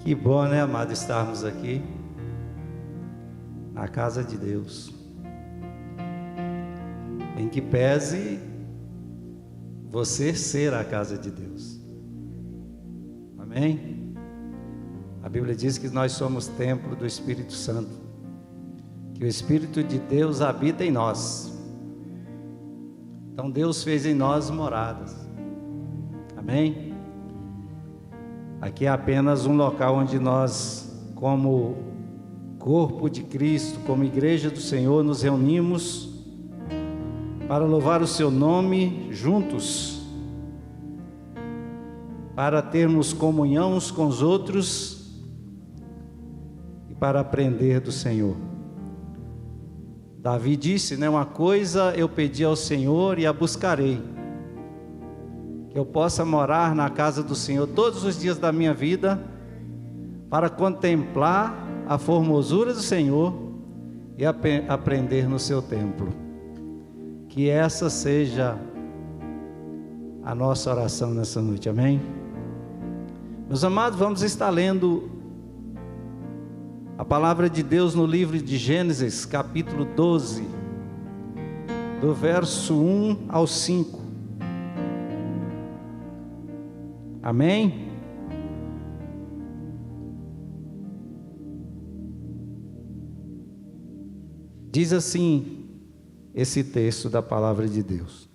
Que bom, né, amado, estarmos aqui na casa de Deus. Em que pese você ser a casa de Deus. Amém? A Bíblia diz que nós somos templo do Espírito Santo, que o Espírito de Deus habita em nós. Então Deus fez em nós moradas. Amém? Aqui é apenas um local onde nós, como corpo de Cristo, como igreja do Senhor, nos reunimos para louvar o seu nome juntos, para termos comunhão uns com os outros e para aprender do Senhor. Davi disse, né, uma coisa eu pedi ao Senhor e a buscarei, que eu possa morar na casa do Senhor todos os dias da minha vida, para contemplar a formosura do Senhor e aprender no seu templo. Que essa seja a nossa oração nessa noite, amém? Meus amados, vamos estar lendo a palavra de Deus no livro de Gênesis, capítulo 12, do verso 1 ao 5. Amém? Diz assim esse texto da palavra de Deus.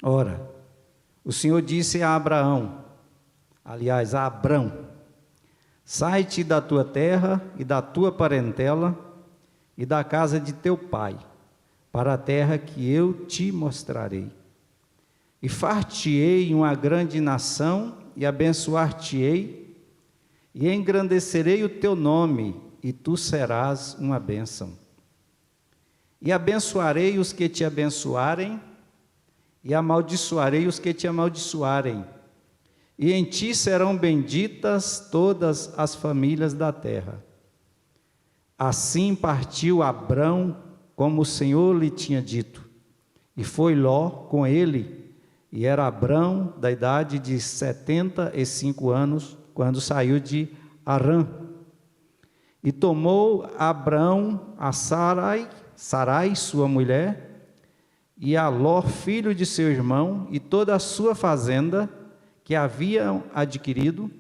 Ora, o Senhor disse a Abraão, aliás, a Abrão: sai-te da tua terra e da tua parentela e da casa de teu pai, para a terra que eu te mostrarei. E far-te-ei uma grande nação, e abençoar-te-ei, e engrandecerei o teu nome, e tu serás uma bênção. E abençoarei os que te abençoarem, e amaldiçoarei os que te amaldiçoarem. E em ti serão benditas todas as famílias da terra. Assim partiu Abrão, como o Senhor lhe tinha dito. E foi Ló com ele, e era Abrão da idade de 75 anos, quando saiu de Harã. E tomou Abrão a Sarai, sua mulher, e a Ló, filho de seu irmão, e toda a sua fazenda que haviam adquirido,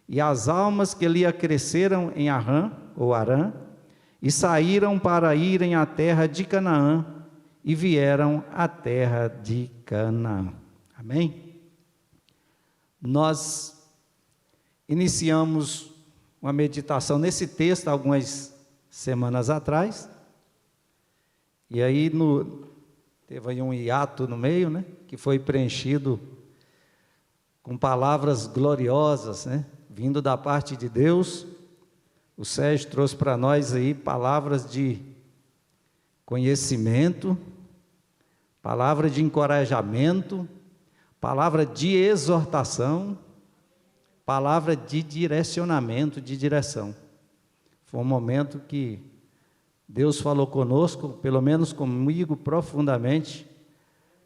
e as almas que lhe acresceram em Harã, ou Harã, e saíram para irem à terra de Canaã, e vieram à terra de Canaã. Amém? Nós iniciamos uma meditação nesse texto algumas semanas atrás, e aí teve aí um hiato no meio, né, que foi preenchido com palavras gloriosas, né, vindo da parte de Deus. O Sérgio trouxe para nós aí palavras de conhecimento, palavra de encorajamento, palavra de exortação, palavra de direcionamento, de direção. Foi um momento que Deus falou conosco, pelo menos comigo, profundamente,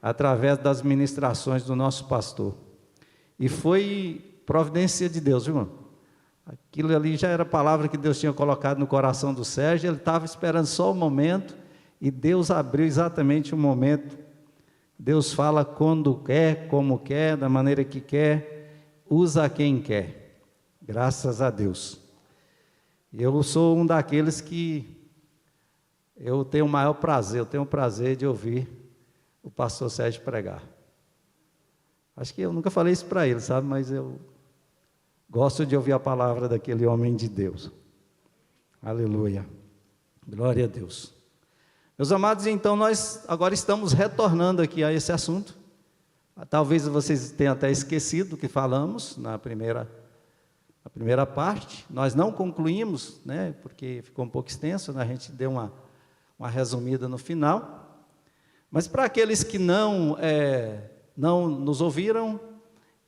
através das ministrações do nosso pastor. E foi providência de Deus, irmão. Aquilo ali já era a palavra que Deus tinha colocado no coração do Sérgio, ele estava esperando só o momento, e Deus abriu exatamente o momento. Deus fala quando quer, como quer, da maneira que quer, usa quem quer. Graças a Deus. Eu sou um daqueles que eu tenho o maior prazer, eu tenho o prazer de ouvir o pastor Sérgio pregar. Acho que eu nunca falei isso para ele, sabe, mas eu gosto de ouvir a palavra daquele homem de Deus. Aleluia. Glória a Deus. Meus amados, então nós agora estamos retornando aqui a esse assunto. Talvez vocês tenham até esquecido do que falamos na primeira parte. Nós não concluímos, né, porque ficou um pouco extenso, né, a gente deu uma resumida no final. Mas para aqueles que não nos ouviram,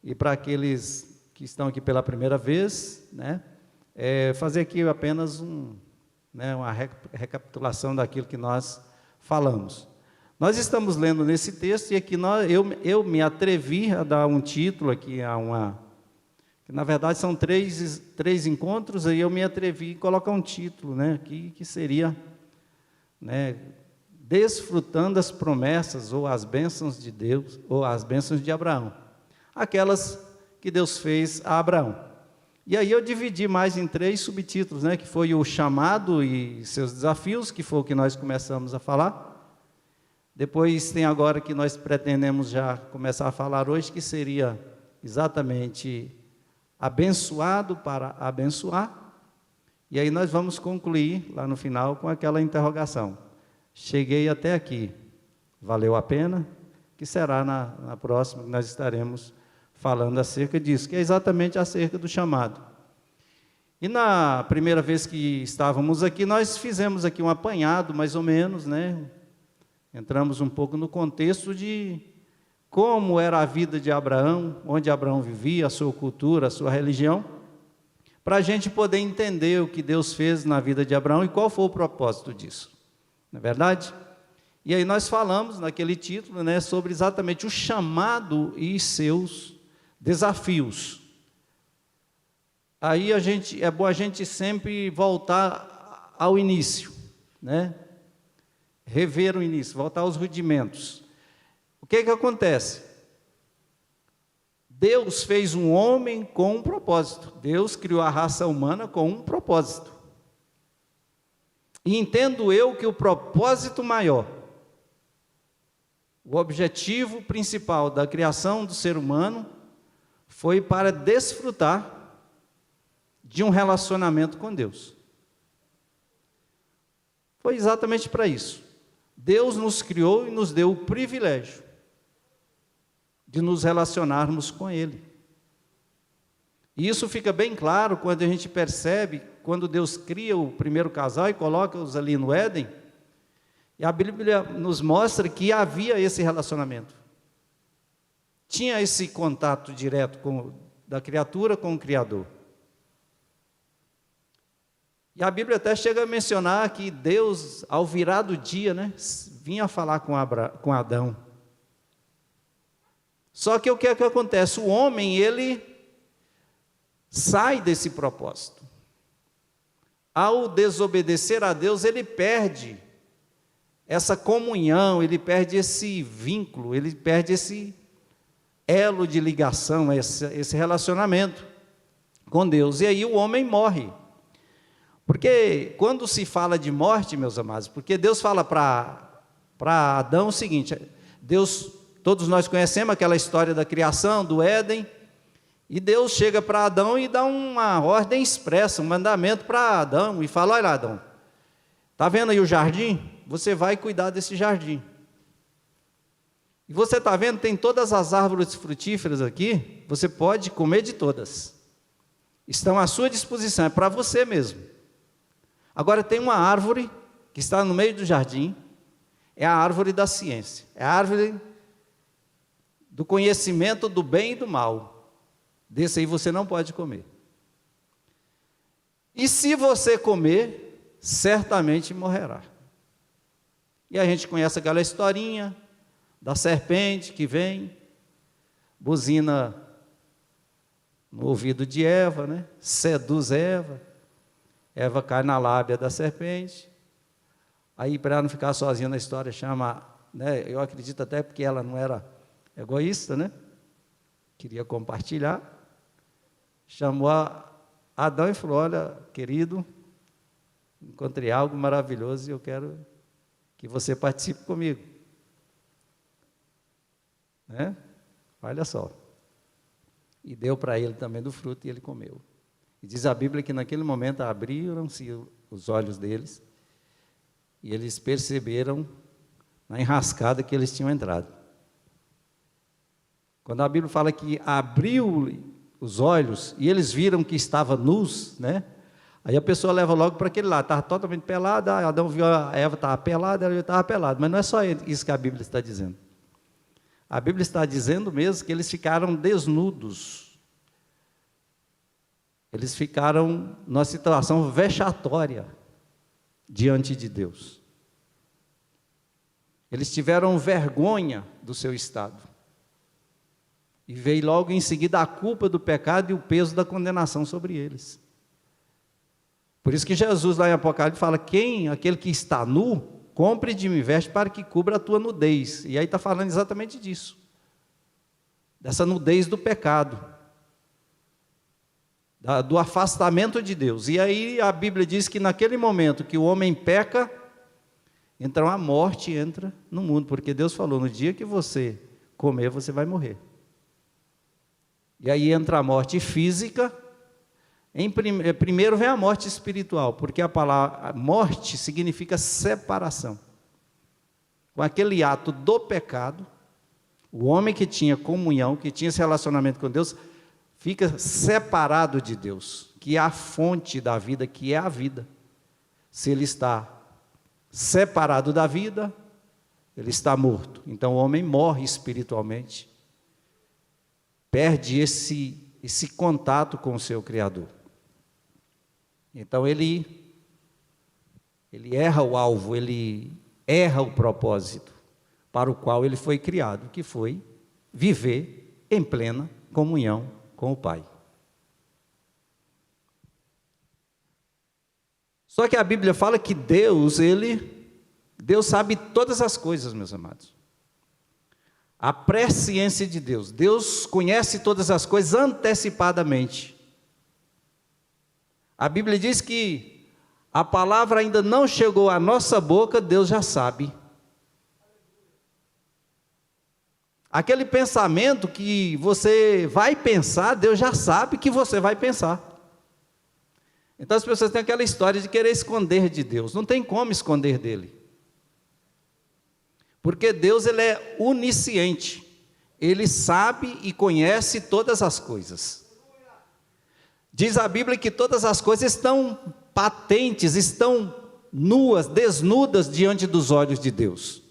e para aqueles que estão aqui pela primeira vez, né, fazer aqui apenas uma recapitulação daquilo que nós falamos. Nós estamos lendo nesse texto, e aqui eu me atrevi a dar um título aqui a uma que na verdade são três encontros, aí eu me atrevi a colocar um título, né, que seria, né, desfrutando as promessas ou as bênçãos de Deus, ou as bênçãos de Abraão, aquelas que Deus fez a Abraão. E aí eu dividi mais em 3 subtítulos, né, que foi o chamado e seus desafios, que foi o que nós começamos a falar. Depois tem agora que nós pretendemos já começar a falar hoje, que seria exatamente abençoado para abençoar. E aí nós vamos concluir lá no final com aquela interrogação: cheguei até aqui, valeu a pena? Que será na próxima que nós estaremos falando acerca disso, que é exatamente acerca do chamado. E na primeira vez que estávamos aqui, nós fizemos aqui um apanhado, mais ou menos, né? Entramos um pouco no contexto de como era a vida de Abraão, onde Abraão vivia, a sua cultura, a sua religião, para a gente poder entender o que Deus fez na vida de Abraão e qual foi o propósito disso. Não é verdade? E aí nós falamos naquele título, né, sobre exatamente o chamado e seus desafios. Aí é bom a gente sempre voltar ao início, né? Rever o início, voltar aos rudimentos. O que acontece? Deus fez um homem com um propósito. Deus criou a raça humana com um propósito. E entendo eu que o propósito maior, o objetivo principal da criação do ser humano foi para desfrutar de um relacionamento com Deus. Foi exatamente para isso. Deus nos criou e nos deu o privilégio de nos relacionarmos com Ele. E isso fica bem claro quando a gente percebe, quando Deus cria o primeiro casal e coloca-os ali no Éden, e a Bíblia nos mostra que havia esse relacionamento. Tinha esse contato direto da criatura com o Criador. E a Bíblia até chega a mencionar que Deus, ao virar do dia, né, vinha falar com Adão. Só que o que é que acontece? O homem, ele sai desse propósito. Ao desobedecer a Deus, ele perde essa comunhão, ele perde esse vínculo, ele perde esse elo de ligação, esse relacionamento com Deus. E aí o homem morre. Porque quando se fala de morte, meus amados, porque Deus fala para Adão o seguinte: Deus, todos nós conhecemos aquela história da criação, do Éden, e Deus chega para Adão e dá uma ordem expressa, um mandamento para Adão, e fala: olha, Adão, está vendo aí o jardim? Você vai cuidar desse jardim. E você está vendo, tem todas as árvores frutíferas aqui, você pode comer de todas. Estão à sua disposição, é para você mesmo. Agora tem uma árvore que está no meio do jardim, é a árvore da ciência, é a árvore do conhecimento do bem e do mal. Desse aí você não pode comer. E se você comer, certamente morrerá. E a gente conhece aquela historinha da serpente que vem, buzina no ouvido de Eva, né? Seduz Eva. Eva cai na lábia da serpente. Aí, para ela não ficar sozinha na história, chama, né, eu acredito até porque ela não era egoísta, né? Queria compartilhar. Chamou Adão e falou: olha, querido, encontrei algo maravilhoso e eu quero que você participe comigo. Né? Olha só. E deu para ele também do fruto e ele comeu. E diz a Bíblia que naquele momento abriram-se os olhos deles e eles perceberam na enrascada que eles tinham entrado. Quando a Bíblia fala que abriu os olhos e eles viram que estava nus, né? Aí a pessoa leva logo para aquele lado, estava totalmente pelada, Adão viu a Eva estava pelada, ela estava pelada, mas não é só isso que a Bíblia está dizendo. A Bíblia está dizendo mesmo que eles ficaram desnudos. Eles ficaram numa situação vexatória diante de Deus. Eles tiveram vergonha do seu estado. E veio logo em seguida a culpa do pecado e o peso da condenação sobre eles. Por isso que Jesus lá em Apocalipse fala, aquele que está nu, compre de mim veste para que cubra a tua nudez. E aí está falando exatamente disso. Dessa nudez do pecado. Do afastamento de Deus. E aí a Bíblia diz que naquele momento que o homem peca, então a morte entra no mundo. Porque Deus falou, no dia que você comer, você vai morrer. E aí entra a morte física. Primeiro vem a morte espiritual, porque a palavra morte significa separação. Com aquele ato do pecado, o homem que tinha comunhão, que tinha esse relacionamento com Deus, fica separado de Deus, que é a fonte da vida, que é a vida. Se ele está separado da vida, ele está morto. Então o homem morre espiritualmente, perde esse contato com o seu Criador. Então ele erra o alvo, ele erra o propósito para o qual ele foi criado, que foi viver em plena comunhão com o Pai. Só que a Bíblia fala que Deus sabe todas as coisas, meus amados. A presciência de Deus. Deus conhece todas as coisas antecipadamente. A Bíblia diz que a palavra ainda não chegou à nossa boca, Deus já sabe. Aquele pensamento que você vai pensar, Deus já sabe que você vai pensar. Então as pessoas têm aquela história de querer esconder de Deus. Não tem como esconder dele. Porque Deus, ele é onisciente. Ele sabe e conhece todas as coisas. Diz a Bíblia que todas as coisas estão patentes, estão nuas, desnudas diante dos olhos de Deus.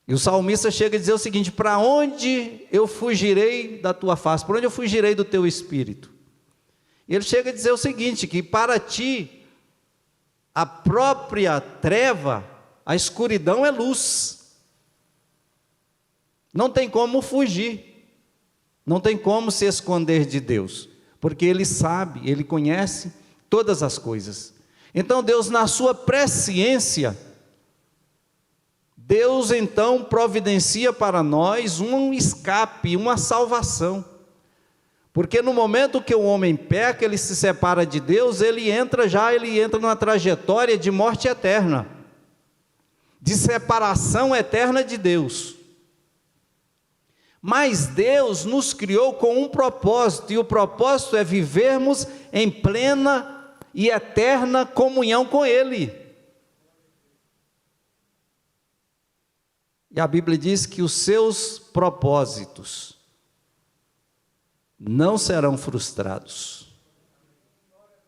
E o salmista chega a dizer o seguinte: para onde eu fugirei da tua face? Para onde eu fugirei do teu espírito? E ele chega a dizer o seguinte, que para ti, a própria treva, a escuridão é luz. Não tem como fugir, não tem como se esconder de Deus. Porque Ele sabe, Ele conhece todas as coisas. Então Deus, na sua presciência, Deus então providencia para nós um escape, uma salvação. Porque no momento que o homem peca, ele se separa de Deus, ele entra numa trajetória de morte eterna, de separação eterna de Deus. Mas Deus nos criou com um propósito, e o propósito é vivermos em plena e eterna comunhão com Ele. E a Bíblia diz que os seus propósitos não serão frustrados.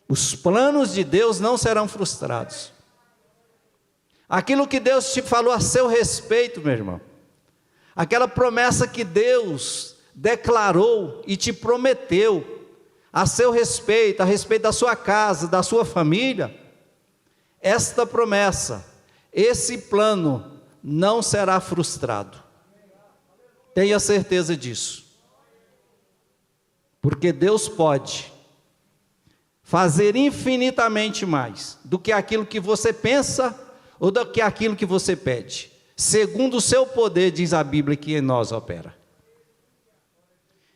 Os planos de Deus não serão frustrados. Aquilo que Deus te falou a seu respeito, meu irmão, aquela promessa que Deus declarou e te prometeu a seu respeito, a respeito da sua casa, da sua família, esta promessa, esse plano não será frustrado. Tenha certeza disso. Porque Deus pode fazer infinitamente mais do que aquilo que você pensa ou do que aquilo que você pede. Segundo o seu poder, diz a Bíblia, que em nós opera.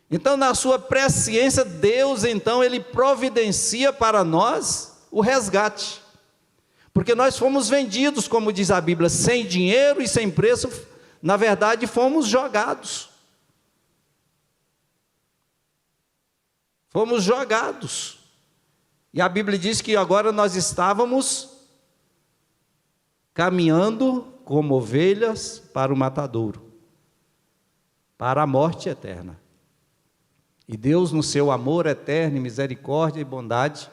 Então, na sua presciência, Deus, então, Ele providencia para nós o resgate. Porque nós fomos vendidos, como diz a Bíblia, sem dinheiro e sem preço, na verdade, fomos jogados. Fomos jogados. E a Bíblia diz que agora nós estávamos caminhando como ovelhas para o matadouro, para a morte eterna. E Deus, no seu amor eterno, misericórdia e bondade,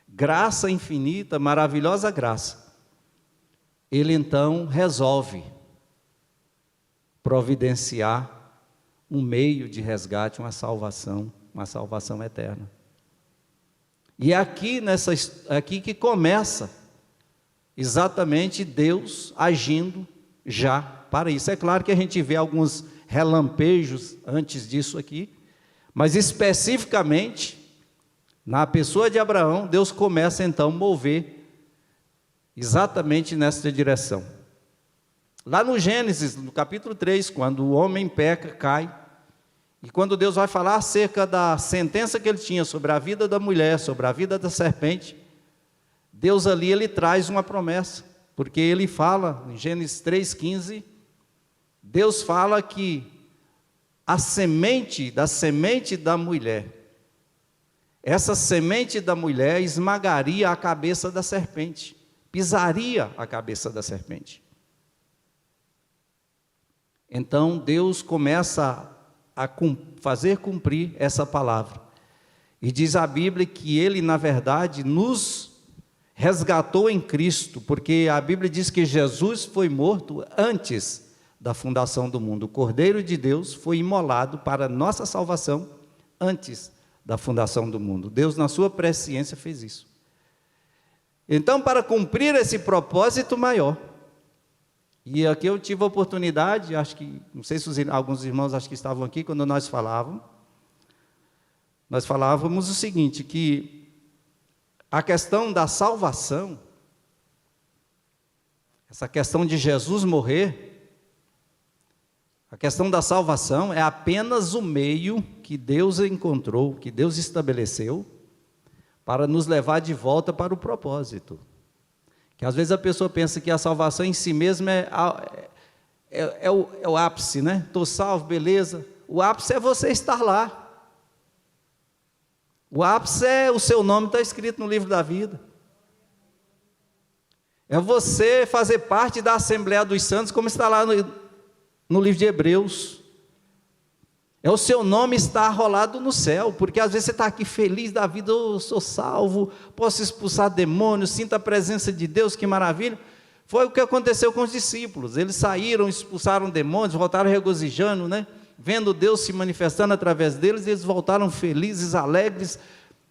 graça infinita, maravilhosa graça, Ele então resolve providenciar um meio de resgate, uma salvação eterna. E é aqui que começa exatamente Deus agindo já para isso. É claro que a gente vê alguns relampejos antes disso aqui, mas especificamente, na pessoa de Abraão, Deus começa então a mover exatamente nessa direção. Lá no Gênesis, no capítulo 3, quando o homem peca, cai, e quando Deus vai falar acerca da sentença que ele tinha sobre a vida da mulher, sobre a vida da serpente, Deus ali, ele traz uma promessa, porque ele fala, em Gênesis 3,15, Deus fala que a semente da mulher, essa semente da mulher esmagaria a cabeça da serpente, pisaria a cabeça da serpente. Então Deus começa a fazer cumprir essa palavra, e diz a Bíblia que Ele, na verdade, nos resgatou em Cristo, porque a Bíblia diz que Jesus foi morto antes da fundação do mundo. O Cordeiro de Deus foi imolado para nossa salvação antes da fundação do mundo. Deus, na sua presciência, fez isso. Então, para cumprir esse propósito maior, e aqui eu tive a oportunidade, acho que, não sei se alguns irmãos acho que estavam aqui quando nós falávamos o seguinte, que a questão da salvação, essa questão de Jesus morrer, a questão da salvação é apenas o meio que Deus encontrou, que Deus estabeleceu, para nos levar de volta para o propósito. Que às vezes a pessoa pensa que a salvação em si mesma é o ápice, né? Estou salvo, beleza. O ápice é você estar lá. O ápice é o seu nome está escrito no livro da vida. É você fazer parte da Assembleia dos Santos, como está lá no livro de Hebreus. É o seu nome estar arrolado no céu, porque às vezes você está aqui feliz da vida, eu sou salvo, posso expulsar demônios, sinto a presença de Deus, que maravilha. Foi o que aconteceu com os discípulos, eles saíram, expulsaram demônios, voltaram regozijando, né? Vendo Deus se manifestando através deles, e eles voltaram felizes, alegres.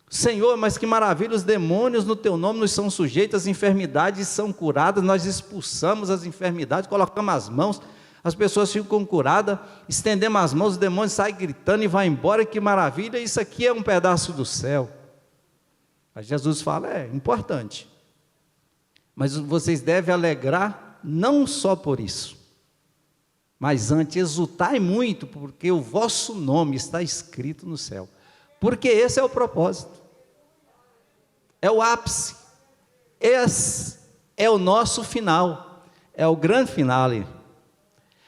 Senhor, mas que maravilha, os demônios no teu nome nos são sujeitos, as enfermidades são curadas, nós expulsamos as enfermidades, colocamos as mãos, as pessoas ficam curadas, estendemos as mãos, os demônios saem gritando e vão embora, que maravilha, isso aqui é um pedaço do céu. Aí Jesus fala, é importante, mas vocês devem alegrar não só por isso, mas antes exultai muito, porque o vosso nome está escrito no céu, porque esse é o propósito, é o ápice, esse é o nosso final, é o grande finale,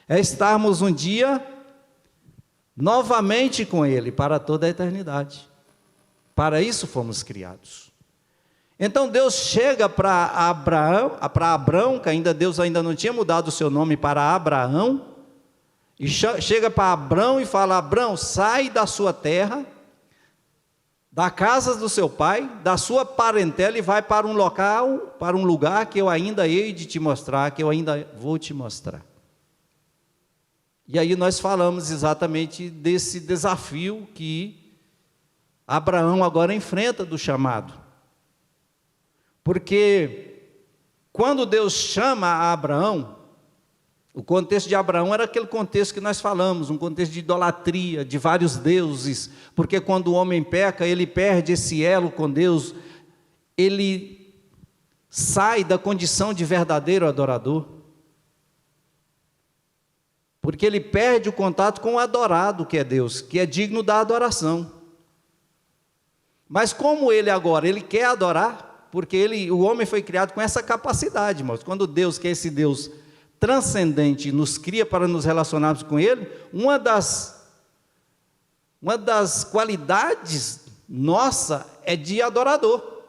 é estarmos um dia novamente com Ele, para toda a eternidade. Para isso fomos criados. Então Deus chega para Abraão, que Deus ainda não tinha mudado o seu nome para Abraão, e chega para Abraão e fala, Abraão, sai da sua terra, da casa do seu pai, da sua parentela, e vai para um local, para um lugar que eu ainda hei de te mostrar, que eu ainda vou te mostrar. E aí nós falamos exatamente desse desafio que Abraão agora enfrenta do chamado. Porque quando Deus chama a Abraão, o contexto de Abraão era aquele contexto que nós falamos, um contexto de idolatria, de vários deuses, porque quando o homem peca, ele perde esse elo com Deus, ele sai da condição de verdadeiro adorador. Porque ele perde o contato com o adorado que é Deus, que é digno da adoração. Mas como ele agora, ele quer adorar, porque o homem foi criado com essa capacidade, irmãos. Quando Deus, que é esse Deus transcendente, nos cria para nos relacionarmos com Ele, uma das qualidades nossa é de adorador,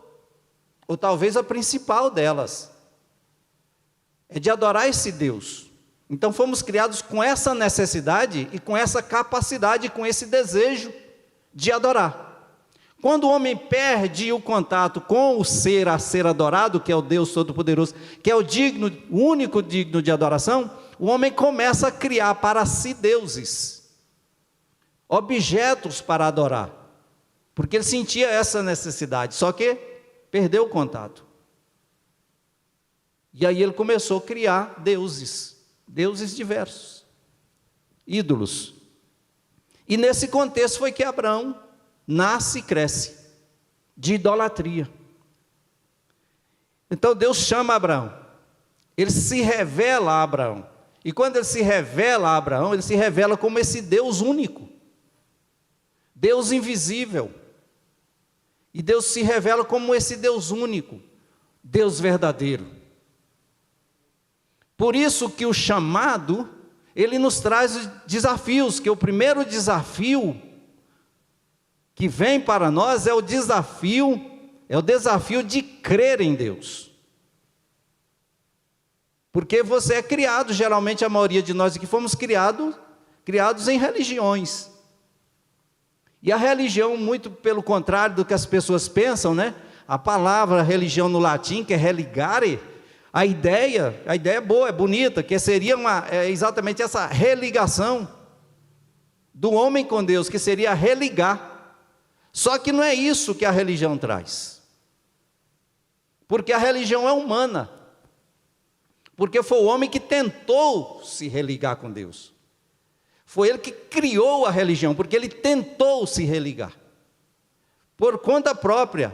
ou talvez a principal delas, é de adorar esse Deus. Então fomos criados com essa necessidade e com essa capacidade, com esse desejo de adorar. Quando o homem perde o contato com o ser a ser adorado, que é o Deus Todo-Poderoso, que é o único digno de adoração, o homem começa a criar para si deuses, objetos para adorar, porque ele sentia essa necessidade, só que perdeu o contato. E aí ele começou a criar deuses diversos. ídolos. E nesse contexto foi que Abraão nasce e cresce, de idolatria. Então Deus chama Abraão, ele se revela a Abraão, e quando ele se revela a Abraão, ele se revela como esse Deus único, Deus invisível, e Deus se revela como esse Deus único, Deus verdadeiro. Por isso que o chamado, ele nos traz desafios, que o primeiro desafio que vem para nós é o desafio de crer em Deus. Porque você é criado, geralmente a maioria de nós aqui fomos criados em religiões. E a religião, muito pelo contrário do que as pessoas pensam, né? A palavra religião no latim, que é religare, a ideia é boa, é bonita, que seria exatamente essa religação do homem com Deus, que seria religar. Só que não é isso que a religião traz. Porque a religião é humana. Porque foi o homem que tentou se religar com Deus. Foi ele que criou a religião, porque ele tentou se religar. Por conta própria,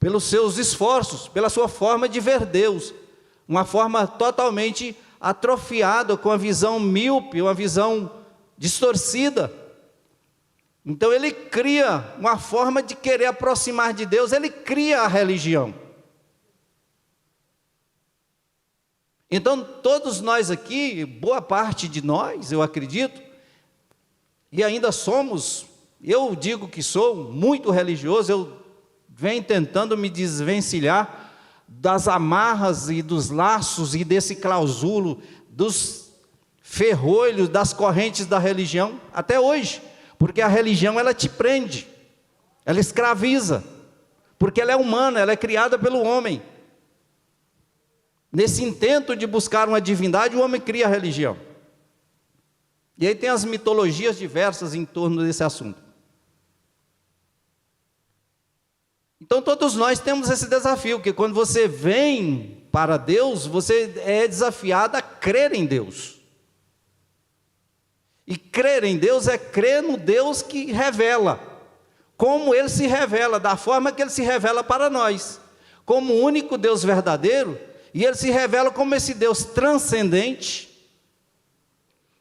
pelos seus esforços, pela sua forma de ver Deus. Uma forma totalmente atrofiada, com a visão míope, uma visão distorcida. Então ele cria uma forma de querer aproximar de Deus, ele cria a religião. Então todos nós aqui, boa parte de nós, eu acredito, e ainda somos, eu digo que sou muito religioso, eu venho tentando me desvencilhar das amarras e dos laços e desse clausulo, dos ferrolhos, das correntes da religião, até hoje. Porque a religião, ela te prende, ela escraviza, porque ela é humana, ela é criada pelo homem. Nesse intento de buscar uma divindade, o homem cria a religião. E aí tem as mitologias diversas em torno desse assunto. Então todos nós temos esse desafio, que quando você vem para Deus, você é desafiado a crer em Deus. E crer em Deus é crer no Deus que revela, como Ele se revela, da forma que Ele se revela para nós, como o único Deus verdadeiro, e Ele se revela como esse Deus transcendente,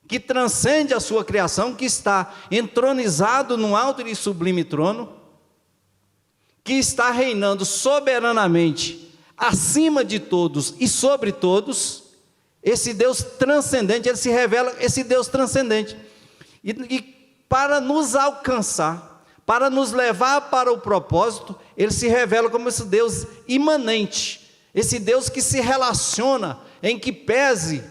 que transcende a sua criação, que está entronizado num alto e sublime trono, que está reinando soberanamente acima de todos e sobre todos. Esse Deus transcendente, ele se revela, esse Deus transcendente, e para nos alcançar, para nos levar para o propósito, ele se revela como esse Deus imanente, esse Deus que se relaciona, em que pese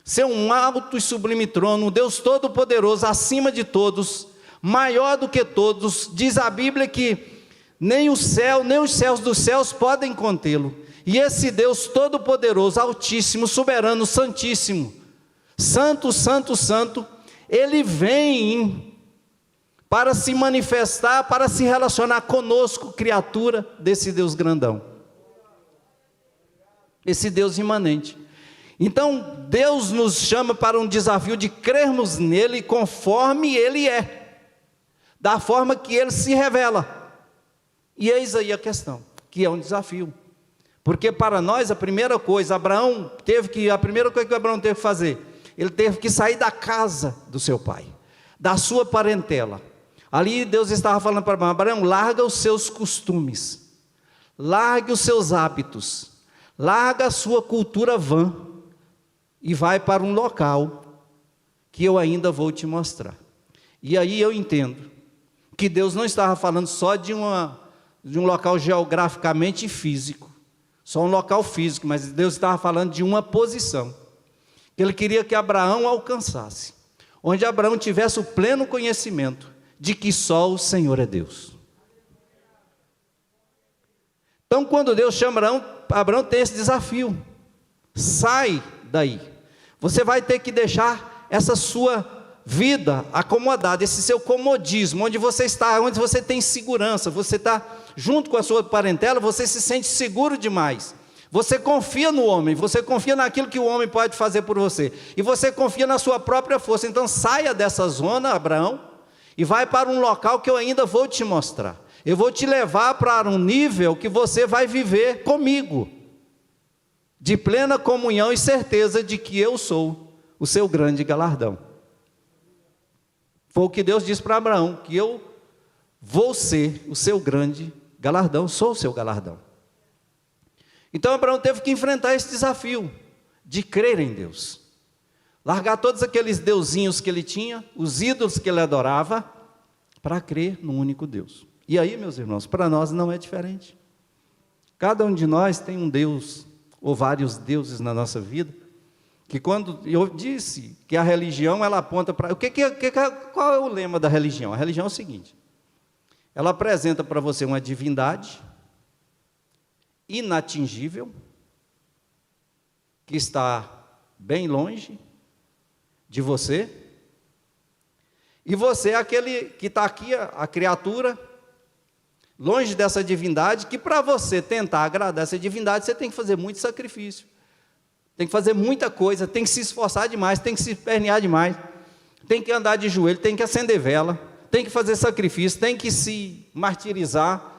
ser um alto e sublime trono, um Deus todo-poderoso, acima de todos, maior do que todos. Diz a Bíblia que nem o céu, nem os céus dos céus podem contê-lo. E esse Deus todo-poderoso, altíssimo, soberano, santíssimo, santo, santo, santo, ele vem para se manifestar, para se relacionar conosco, criatura desse Deus grandão, esse Deus imanente. Então Deus nos chama para um desafio de crermos nele conforme ele é, da forma que ele se revela. E eis aí a questão, que é um desafio. Porque para nós a primeira coisa que Abraão teve que fazer, ele teve que sair da casa do seu pai, da sua parentela. Ali Deus estava falando para Abraão: Abraão, larga os seus costumes, largue os seus hábitos, larga a sua cultura vã, e vai para um local que eu ainda vou te mostrar. E aí eu entendo que Deus não estava falando só de um local geograficamente físico, só um local físico, mas Deus estava falando de uma posição, que Ele queria que Abraão alcançasse, onde Abraão tivesse o pleno conhecimento de que só o Senhor é Deus. Então quando Deus chama Abraão tem esse desafio: sai daí, você vai ter que deixar essa sua vida acomodada, esse seu comodismo, onde você está, onde você tem segurança, você está junto com a sua parentela, você se sente seguro demais, Você confia no homem, você confia naquilo que o homem pode fazer por você, e você confia na sua própria força. Então saia dessa zona, Abraão, e vai para um local que eu ainda vou te mostrar. Eu vou te levar para um nível que você vai viver comigo, de plena comunhão e certeza de que eu sou o seu grande galardão. Foi o que Deus disse para Abraão, que eu vou ser o seu grande galardão, sou o seu galardão. Então Abraão teve que enfrentar esse desafio de crer em Deus. Largar todos aqueles deusinhos que ele tinha, os ídolos que ele adorava, para crer no único Deus. E aí, meus irmãos, para nós não é diferente. Cada um de nós tem um Deus, ou vários deuses na nossa vida, que quando eu disse que a religião, ela aponta para... Qual é o lema da religião? A religião é o seguinte: ela apresenta para você uma divindade inatingível, que está bem longe de você, e você é aquele que está aqui, a criatura, longe dessa divindade, que para você tentar agradar essa divindade, você tem que fazer muito sacrifício, tem que fazer muita coisa, tem que se esforçar demais, tem que se espernear demais, tem que andar de joelho, tem que acender vela, tem que fazer sacrifício, tem que se martirizar,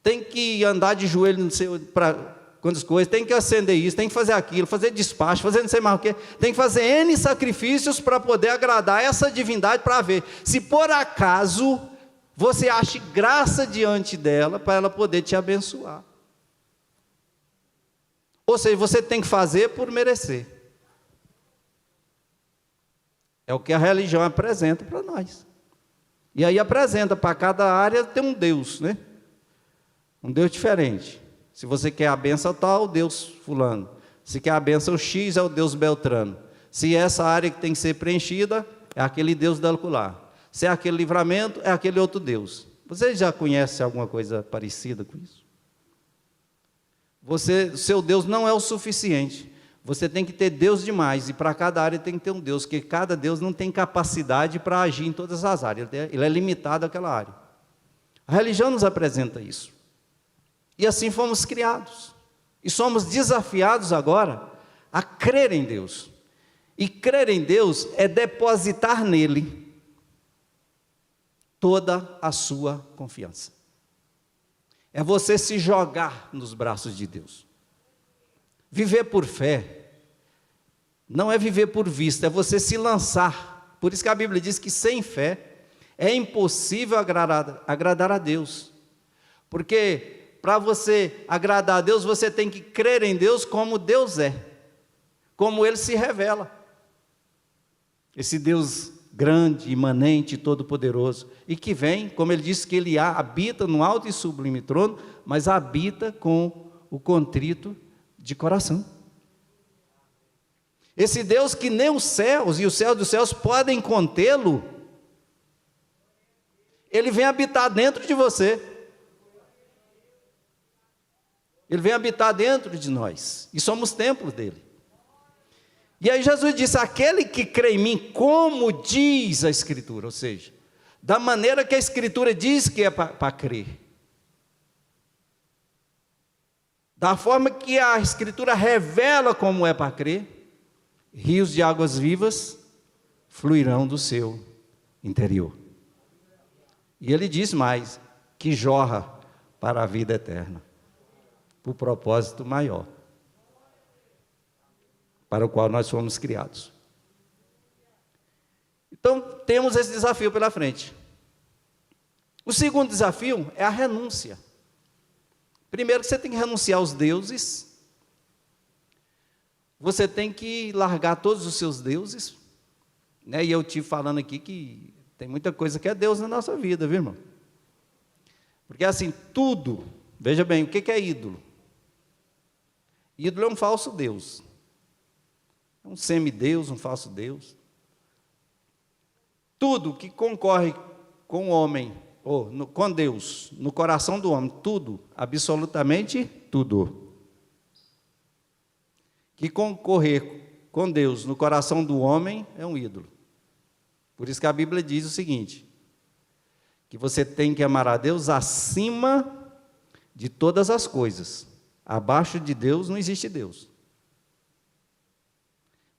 tem que andar de joelho, não sei, para quantas coisas, tem que acender isso, tem que fazer aquilo, fazer despacho, fazer não sei mais o que, tem que fazer N sacrifícios para poder agradar essa divindade, para ver se por acaso você acha graça diante dela, para ela poder te abençoar. Ou seja, você tem que fazer por merecer. É o que a religião apresenta para nós. E aí apresenta para cada área, tem um Deus, né? Um Deus diferente. Se você quer a bênção tal, o Deus fulano. Se quer a bênção X, é o Deus Beltrano. Se essa área que tem que ser preenchida, é aquele Deus da ocular. Se é aquele livramento, é aquele outro Deus. Você já conhece alguma coisa parecida com isso? Seu Deus não é o suficiente. Você tem que ter Deus demais, e para cada área tem que ter um Deus, porque cada Deus não tem capacidade para agir em todas as áreas, ele é limitado àquela área. A religião nos apresenta isso. E assim fomos criados. E somos desafiados agora a crer em Deus. E crer em Deus é depositar nele toda a sua confiança. É você se jogar nos braços de Deus. Viver por fé não é viver por vista, é você se lançar. Por isso que a Bíblia diz que sem fé é impossível agradar a Deus. Porque para você agradar a Deus, você tem que crer em Deus como Deus é, como Ele se revela. Esse Deus grande, imanente, todo-poderoso, e que vem, como Ele disse, que Ele habita no alto e sublime trono, mas habita com o contrito de coração. Esse Deus que nem os céus e os céus dos céus podem contê-lo, Ele vem habitar dentro de você. Ele vem habitar dentro de nós, e somos templos dele. E aí Jesus disse: aquele que crê em mim, como diz a Escritura, ou seja, da maneira que a Escritura diz que é para crer, da forma que a Escritura revela como é para crer, rios de águas vivas fluirão do seu interior. E ele diz mais, que jorra para a vida eterna, o propósito maior, para o qual nós fomos criados. Então, temos esse desafio pela frente. O segundo desafio é a renúncia. Primeiro, você tem que renunciar aos deuses, você tem que largar todos os seus deuses, né? E eu estive falando aqui que tem muita coisa que é Deus na nossa vida, viu, irmão? Porque assim, tudo, veja bem, o que é ídolo? Ídolo é um falso Deus, é um semideus, um falso Deus. Tudo que concorre com o homem, ou com Deus, no coração do homem, tudo, absolutamente tudo, que concorrer com Deus no coração do homem é um ídolo. Por isso que a Bíblia diz o seguinte, que você tem que amar a Deus acima de todas as coisas, Abaixo de Deus não existe Deus.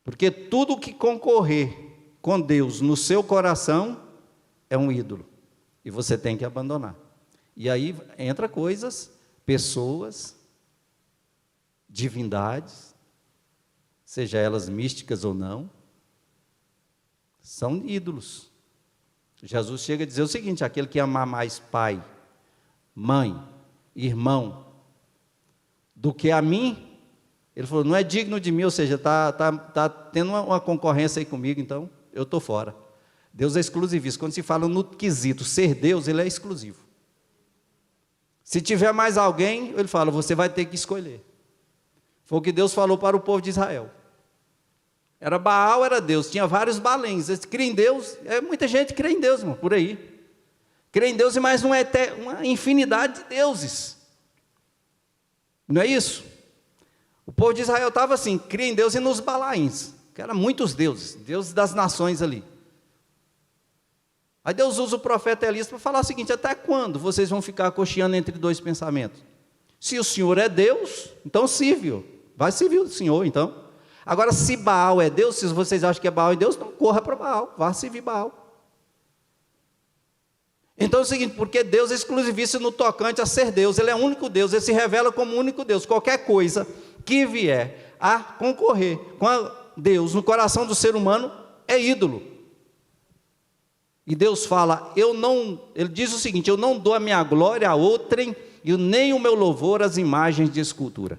Porque tudo que concorrer com Deus no seu coração é um ídolo. E você tem que abandonar. E aí entra coisas, pessoas, divindades, seja elas místicas ou não, são ídolos. Jesus chega a dizer o seguinte: aquele que amar mais pai, mãe, irmão, do que a mim, ele falou, não é digno de mim, ou seja, está tendo uma concorrência aí comigo, então eu estou fora. Deus é exclusivista. Quando se fala no quesito ser Deus, ele é exclusivo. Se tiver mais alguém, ele fala, você vai ter que escolher. Foi o que Deus falou para o povo de Israel. Era Baal, era Deus, tinha vários Balens. Eles criam em Deus, muita gente crê em Deus, irmão, por aí. Crê em Deus e mais uma infinidade de deuses. Não é isso? O povo de Israel estava assim, cria em Deus e nos Balaíns, que eram muitos deuses, deuses das nações ali. Aí Deus usa o profeta Elias para falar o seguinte: até quando vocês vão ficar cocheando entre dois pensamentos? Se o Senhor é Deus, então sirve, vai servir o Senhor então. Agora, se Baal é Deus, se vocês acham que é Baal é Deus, então corra para Baal, vá servir Baal. Então é o seguinte, porque Deus é exclusivista no tocante a ser Deus, Ele é o único Deus, Ele se revela como o único Deus. Qualquer coisa que vier a concorrer com Deus no coração do ser humano é ídolo. E Deus fala, Ele diz o seguinte: eu não dou a minha glória a outrem, e nem o meu louvor às imagens de escultura.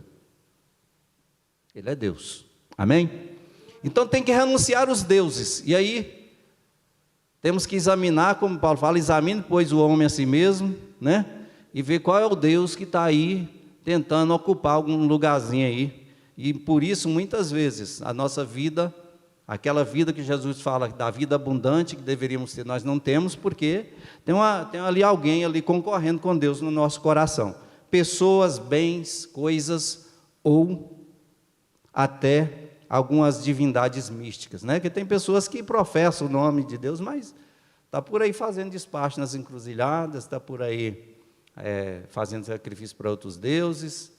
Ele é Deus, amém? Então tem que renunciar os deuses, e aí temos que examinar, como Paulo fala, examine, pois, o homem a si mesmo, né? E ver qual é o Deus que está aí, tentando ocupar algum lugarzinho aí. E por isso, muitas vezes, a nossa vida, aquela vida que Jesus fala, da vida abundante que deveríamos ter, nós não temos, porque tem ali alguém ali concorrendo com Deus no nosso coração. Pessoas, bens, coisas, ou até algumas divindades místicas, né? Que tem pessoas que professam o nome de Deus, mas está por aí fazendo despacho nas encruzilhadas, está por aí fazendo sacrifício para outros deuses,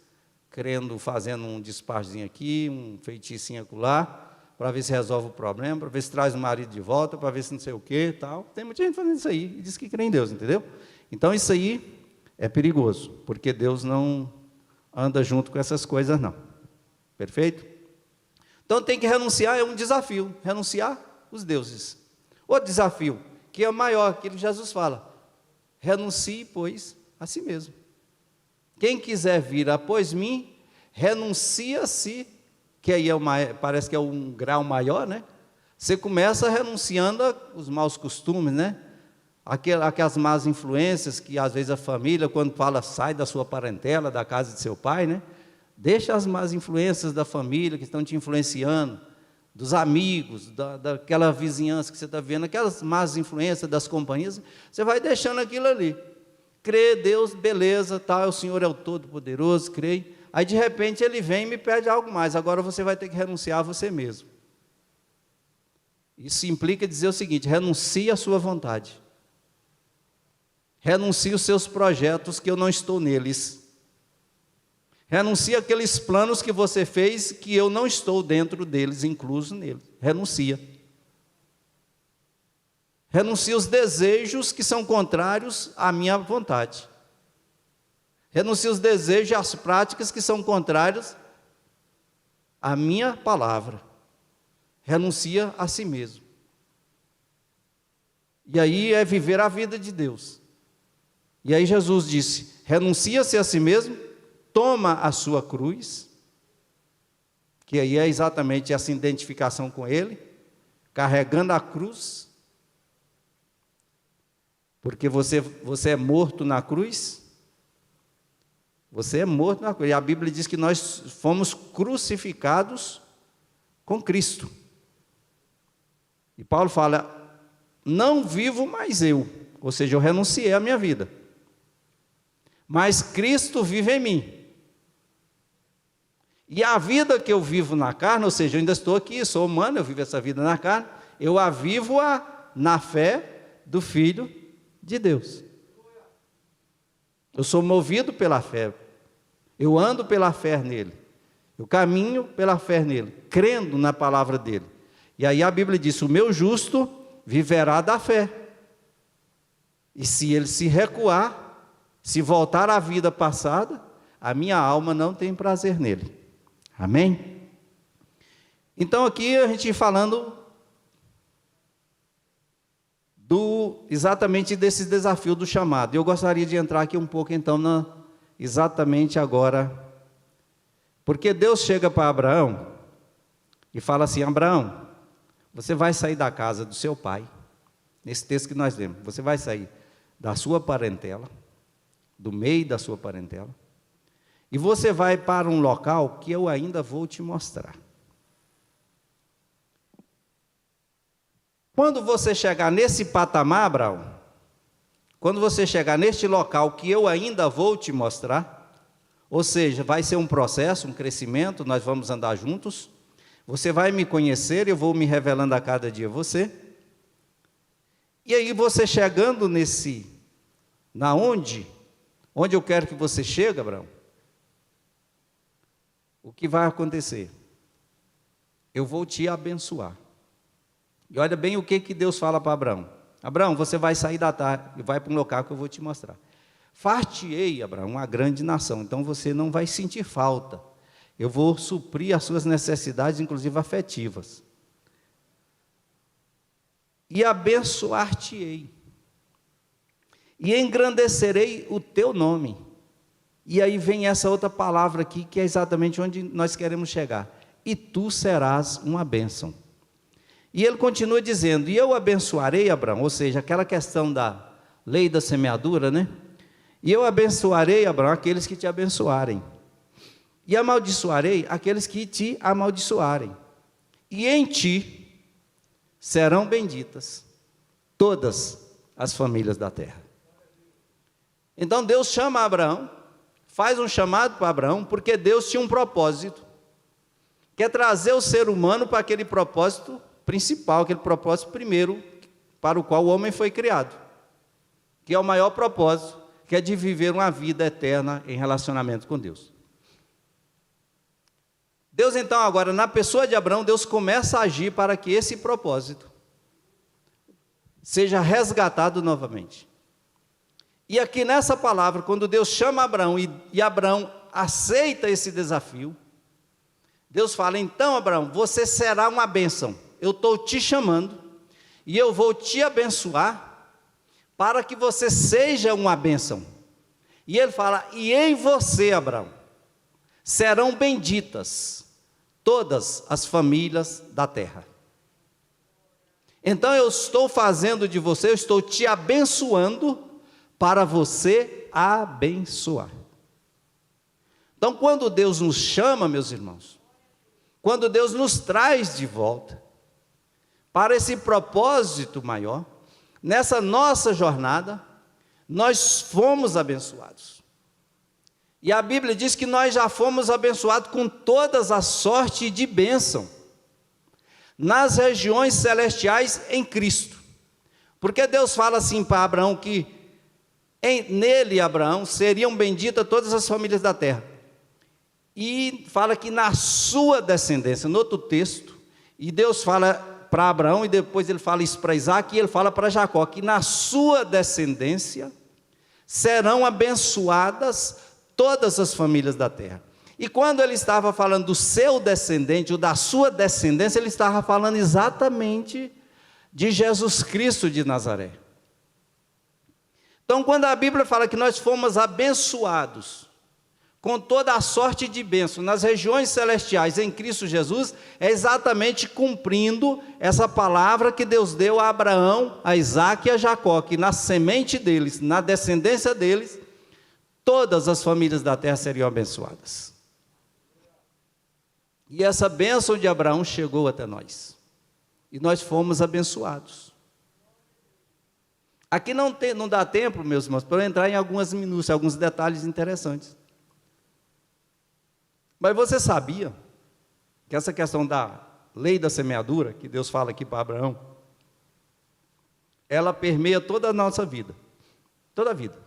fazendo um despachozinho aqui, um feiticinho acolá, para ver se resolve o problema, para ver se traz o marido de volta, para ver se não sei o que, tal. Tem muita gente fazendo isso aí e diz que crê em Deus, entendeu? Então isso aí é perigoso, porque Deus não anda junto com essas coisas, não. Perfeito? Então tem que renunciar, é um desafio, renunciar os deuses. Outro desafio, que é maior, que Jesus fala, renuncie, pois, a si mesmo. Quem quiser vir após mim, renuncia-se, que aí parece que é um grau maior, né? Você começa renunciando aos maus costumes, né? Aquelas más influências que às vezes a família, quando fala, sai da sua parentela, da casa de seu pai, né? Deixa as más influências da família que estão te influenciando, dos amigos, daquela vizinhança que você está vendo, aquelas más influências das companhias, você vai deixando aquilo ali. Crê, Deus, beleza, tal, o Senhor é o Todo-Poderoso, creio. Aí de repente Ele vem e me pede algo mais, agora você vai ter que renunciar a você mesmo. Isso implica dizer o seguinte: renuncie à sua vontade. Renuncie os seus projetos que eu não estou neles. Renuncia aqueles planos que você fez, que eu não estou dentro deles, incluso neles. Renuncia. Renuncia os desejos que são contrários à minha vontade. Renuncia os desejos e as práticas que são contrários à minha palavra. Renuncia a si mesmo. E aí é viver a vida de Deus. E aí Jesus disse, renuncia-se a si mesmo, toma a sua cruz, que aí é exatamente essa identificação com Ele, carregando a cruz, porque você é morto na cruz, você é morto na cruz, e a Bíblia diz que nós fomos crucificados com Cristo, e Paulo fala, não vivo mais eu, ou seja, eu renunciei à minha vida, mas Cristo vive em mim. E a vida que eu vivo na carne, ou seja, eu ainda estou aqui, sou humano, eu vivo essa vida na carne, eu a vivo na fé do Filho de Deus. Eu sou movido pela fé. Eu ando pela fé nele. Eu caminho pela fé nele, crendo na palavra dele. E aí a Bíblia diz: o meu justo viverá da fé. E se ele se recuar, se voltar à vida passada, a minha alma não tem prazer nele. Amém? Então aqui a gente falando exatamente desse desafio do chamado. Eu gostaria de entrar aqui um pouco então exatamente agora, porque Deus chega para Abraão e fala assim: Abraão, você vai sair da casa do seu pai, nesse texto que nós lemos, você vai sair da sua parentela, do meio da sua parentela, e você vai para um local que eu ainda vou te mostrar. Quando você chegar nesse patamar, Abraão, quando você chegar neste local que eu ainda vou te mostrar, ou seja, vai ser um processo, um crescimento, nós vamos andar juntos, você vai me conhecer, eu vou me revelando a cada dia você, e aí você chegando onde eu quero que você chegue, Abraão, o que vai acontecer? Eu vou te abençoar. E olha bem o que Deus fala para Abraão. Abraão, você vai sair da terra e vai para um local que eu vou te mostrar. Far-te-ei, Abraão, uma grande nação, então você não vai sentir falta. Eu vou suprir as suas necessidades, inclusive afetivas. E abençoar-te-ei. E engrandecerei o teu nome. E aí vem essa outra palavra aqui, que é exatamente onde nós queremos chegar. E tu serás uma bênção. E ele continua dizendo: e eu abençoarei, Abraão, ou seja, aquela questão da lei da semeadura, né? E eu abençoarei, Abraão, aqueles que te abençoarem. E amaldiçoarei aqueles que te amaldiçoarem. E em ti serão benditas todas as famílias da terra. Então Deus chama Abraão, faz um chamado para Abraão, porque Deus tinha um propósito, que é trazer o ser humano para aquele propósito principal, aquele propósito primeiro, para o qual o homem foi criado, que é o maior propósito, que é de viver uma vida eterna em relacionamento com Deus. Deus então agora, na pessoa de Abraão, Deus começa a agir para que esse propósito seja resgatado novamente. E aqui nessa palavra, quando Deus chama Abraão e Abraão aceita esse desafio, Deus fala: então Abraão, você será uma bênção. Eu estou te chamando e eu vou te abençoar para que você seja uma bênção. E ele fala: e em você, Abraão, serão benditas todas as famílias da terra. Então eu estou fazendo de você, eu estou te abençoando para você abençoar. Então quando Deus nos chama, meus irmãos, quando Deus nos traz de volta para esse propósito maior, nessa nossa jornada, nós fomos abençoados. E a Bíblia diz que nós já fomos abençoados com todas as sortes de bênção, nas regiões celestiais em Cristo. Porque Deus fala assim para Abraão que nele, Abraão, seriam benditas todas as famílias da terra. E fala que na sua descendência, no outro texto, e Deus fala para Abraão, e depois ele fala isso para Isaac, e ele fala para Jacó, que na sua descendência serão abençoadas todas as famílias da terra. E quando ele estava falando do seu descendente, ou da sua descendência, ele estava falando exatamente de Jesus Cristo de Nazaré. Então, quando a Bíblia fala que nós fomos abençoados com toda a sorte de bênção nas regiões celestiais em Cristo Jesus, é exatamente cumprindo essa palavra que Deus deu a Abraão, a Isaac e a Jacó, que na semente deles, na descendência deles, todas as famílias da terra seriam abençoadas. E essa bênção de Abraão chegou até nós, e nós fomos abençoados. Aqui não dá tempo, meus irmãos, para eu entrar em algumas minúcias, alguns detalhes interessantes. Mas você sabia que essa questão da lei da semeadura, que Deus fala aqui para Abraão, ela permeia toda a nossa vida, toda a vida.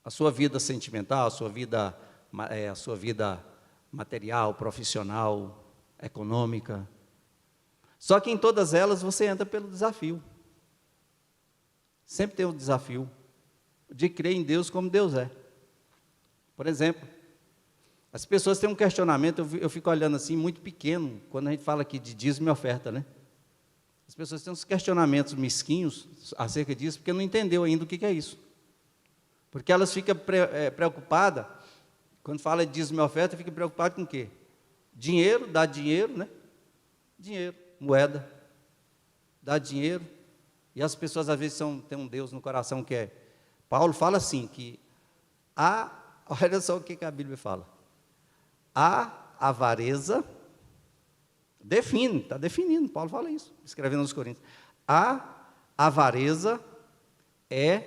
A sua vida sentimental, a sua vida a sua vida material, profissional, econômica. Só que em todas elas você entra pelo desafio. Sempre tem um desafio de crer em Deus como Deus é. Por exemplo, as pessoas têm um questionamento, eu fico olhando assim, muito pequeno, quando a gente fala aqui de dízimo e oferta, né? As pessoas têm uns questionamentos mesquinhos acerca disso, porque não entendeu ainda o que é isso. Porque elas ficam preocupadas, quando fala de dízimo e oferta, ficam preocupadas com o quê? Dinheiro, dá dinheiro, né? Dinheiro, moeda, dá dinheiro. E as pessoas às vezes têm um Deus no coração que é... Paulo fala assim, que olha só o que a Bíblia fala. A avareza, está definindo, Paulo fala isso, escrevendo aos Coríntios. A avareza é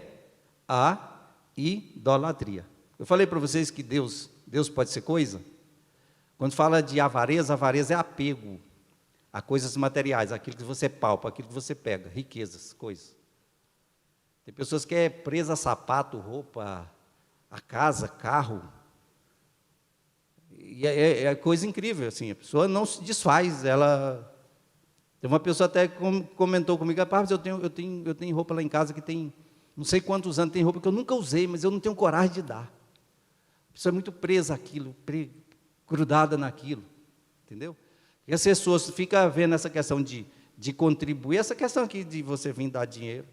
a idolatria. Eu falei para vocês que Deus pode ser coisa? Quando fala de avareza é apego a coisas materiais, aquilo que você palpa, aquilo que você pega, riquezas, coisas. Tem pessoas que é presa a sapato, roupa, a casa, carro. E é coisa incrível, assim, a pessoa não se desfaz, ela... Tem uma pessoa até que comentou comigo, rapaz, eu tenho roupa lá em casa que tem não sei quantos anos, tem roupa que eu nunca usei, mas eu não tenho coragem de dar. A pessoa é muito presa àquilo, grudada naquilo, entendeu? E as pessoas ficam vendo essa questão de contribuir, essa questão aqui de você vir dar dinheiro,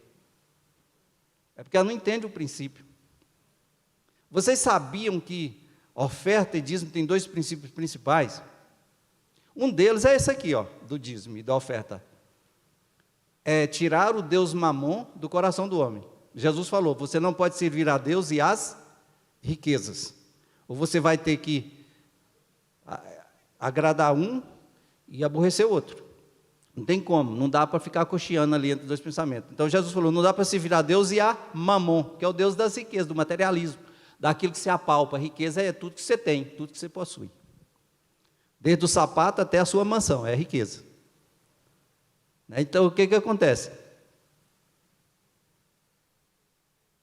é porque ela não entende o princípio. Vocês sabiam que oferta e dízimo tem dois princípios principais? Um deles é esse aqui, ó, do dízimo e da oferta. É tirar o Deus Mamon do coração do homem. Jesus falou, você não pode servir a Deus e as riquezas. Ou você vai ter que agradar um e aborrecer o outro. Não tem como, não dá para ficar cocheando ali entre dois pensamentos. Então Jesus falou, não dá para servir a Deus e a Mamon, que é o Deus das riquezas, do materialismo, daquilo que se apalpa. A riqueza é tudo que você tem, tudo que você possui. Desde o sapato até a sua mansão, é riqueza. Então, o que acontece?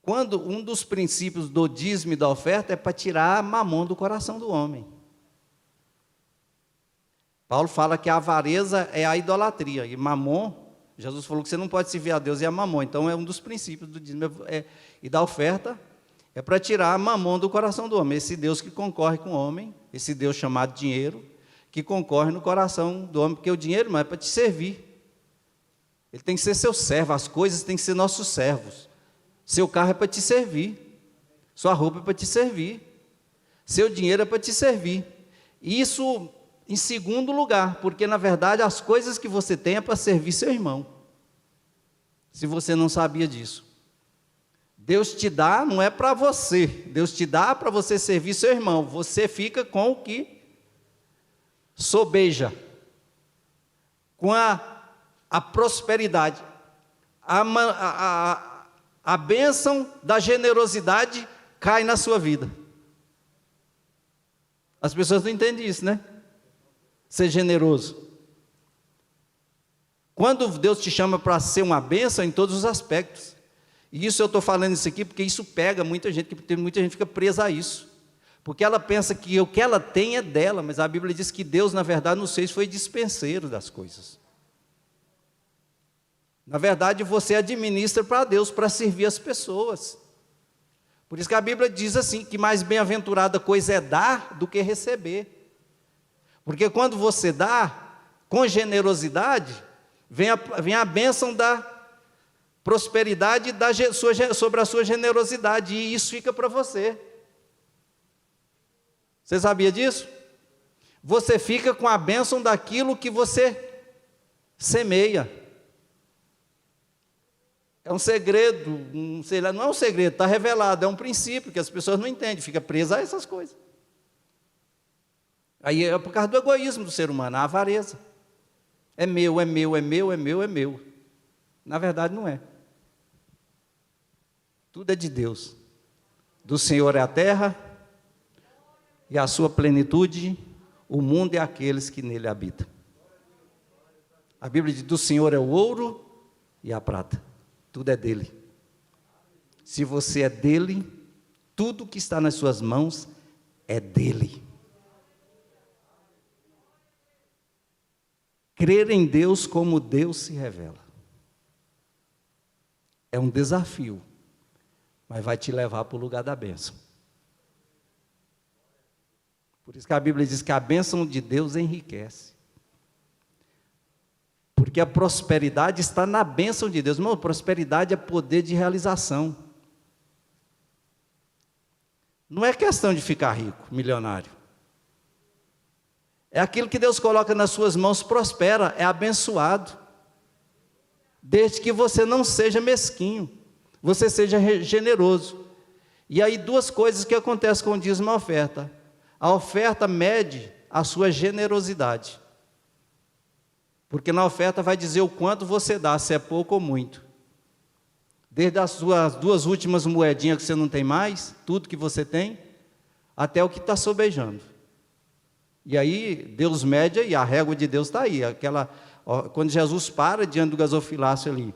Quando um dos princípios do dízimo e da oferta é para tirar a mamon do coração do homem. Paulo fala que a avareza é a idolatria, e mamon, Jesus falou que você não pode servir a Deus e a mamon, então é um dos princípios do dízimo e da oferta, é para tirar a mamon do coração do homem, esse Deus que concorre com o homem, esse Deus chamado dinheiro, que concorre no coração do homem, porque o dinheiro não é para te servir, ele tem que ser seu servo, as coisas têm que ser nossos servos. Seu carro é para te servir, sua roupa é para te servir, seu dinheiro é para te servir. Isso em segundo lugar, porque na verdade as coisas que você tem é para servir seu irmão. Se você não sabia disso. Deus te dá, não é para você, Deus te dá para você servir seu irmão. Você fica com o que sobeja, com a prosperidade, a bênção da generosidade cai na sua vida. As pessoas não entendem isso, né? Ser generoso. Quando Deus te chama para ser uma bênção em todos os aspectos. E isso eu estou falando isso aqui porque isso pega muita gente, porque muita gente fica presa a isso. Porque ela pensa que o que ela tem é dela, mas a Bíblia diz que Deus, na verdade, nos fez foi dispenseiro das coisas. Na verdade, você administra para Deus, para servir as pessoas. Por isso que a Bíblia diz assim, que mais bem-aventurada coisa é dar do que receber. Porque quando você dá, com generosidade, vem a bênção da prosperidade sobre a sua generosidade, e isso fica para você. Você sabia disso? Você fica com a bênção daquilo que você semeia. É um segredo, não é um segredo, está revelado, é um princípio que as pessoas não entendem, fica presa a essas coisas. Aí é por causa do egoísmo do ser humano, a avareza. É meu, é meu, é meu, é meu, é meu. Na verdade não é. Tudo é de Deus. Do Senhor é a terra e a sua plenitude, o mundo e aqueles que nele habitam. A Bíblia diz, do Senhor é o ouro e a prata. Tudo é dele. Se você é dele, tudo que está nas suas mãos é dele. Crer em Deus como Deus se revela. É um desafio, mas vai te levar para o lugar da bênção. Por isso que a Bíblia diz que a bênção de Deus enriquece. Porque a prosperidade está na bênção de Deus. Irmão, prosperidade é poder de realização. Não é questão de ficar rico, milionário. É aquilo que Deus coloca nas suas mãos, prospera, é abençoado. Desde que você não seja mesquinho, você seja generoso. E aí duas coisas que acontecem com o dízimo e a oferta. A oferta mede a sua generosidade. Porque na oferta vai dizer o quanto você dá, se é pouco ou muito. Desde as suas duas últimas moedinhas que você não tem mais, tudo que você tem, até o que está sobejando. E aí Deus mede e a régua de Deus está aí. Quando Jesus para diante do gasofilácio ali,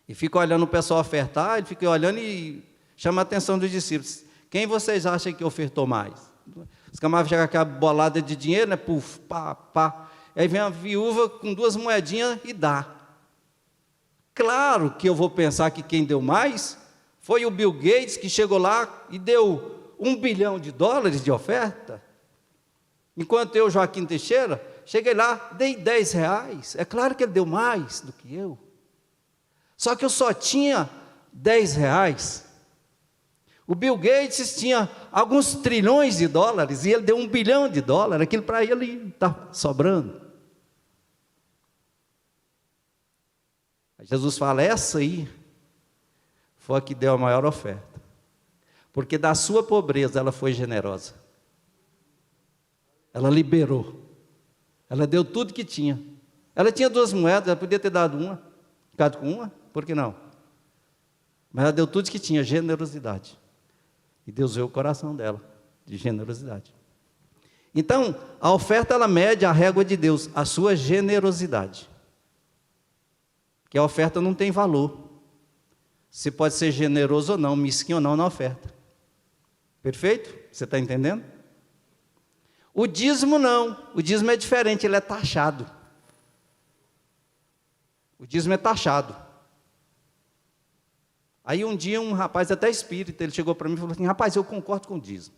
e fica olhando o pessoal ofertar, ele fica olhando e chama a atenção dos discípulos. Quem vocês acham que ofertou mais? Os camaradas chegam com aquela bolada de dinheiro, né? Puf, pá, pá. Aí vem a viúva com duas moedinhas e dá. Claro que eu vou pensar que quem deu mais foi o Bill Gates, que chegou lá e deu $1 bilhão de oferta. Enquanto eu, Joaquim Teixeira, cheguei lá, dei R$10. É claro que ele deu mais do que eu. Só que eu só tinha R$10. O Bill Gates tinha alguns trilhões de dólares e ele deu $1 bilhão. Aquilo para ele está sobrando. Jesus fala, essa aí foi a que deu a maior oferta. Porque da sua pobreza ela foi generosa. Ela liberou. Ela deu tudo que tinha. Ela tinha 2 moedas, ela podia ter dado uma, ficado com uma, por que não? Mas ela deu tudo que tinha, generosidade. E Deus viu o coração dela, de generosidade. Então, a oferta ela mede a régua de Deus, a sua generosidade. Que a oferta não tem valor. Você pode ser generoso ou não, mesquinho ou não na oferta. Perfeito? Você está entendendo? O dízimo não, o dízimo é diferente, ele é taxado. O dízimo é taxado. Aí um dia um rapaz, até espírita, ele chegou para mim e falou assim, rapaz, eu concordo com o dízimo.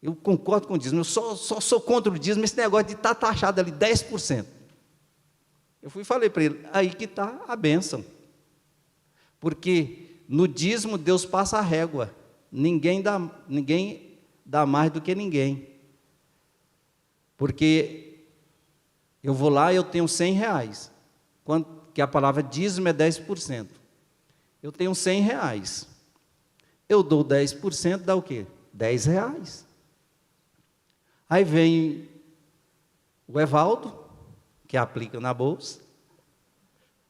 Eu concordo com o dízimo, eu só sou contra o dízimo, esse negócio de estar taxado ali, 10%. Eu fui e falei para ele, aí que está a bênção. Porque no dízimo Deus passa a régua. Ninguém dá mais do que ninguém. Porque eu vou lá e eu tenho R$100. Que a palavra dízimo é 10%. Eu tenho R$100. Eu dou 10%, dá o quê? R$10. Aí vem o Evaldo, que aplica na bolsa,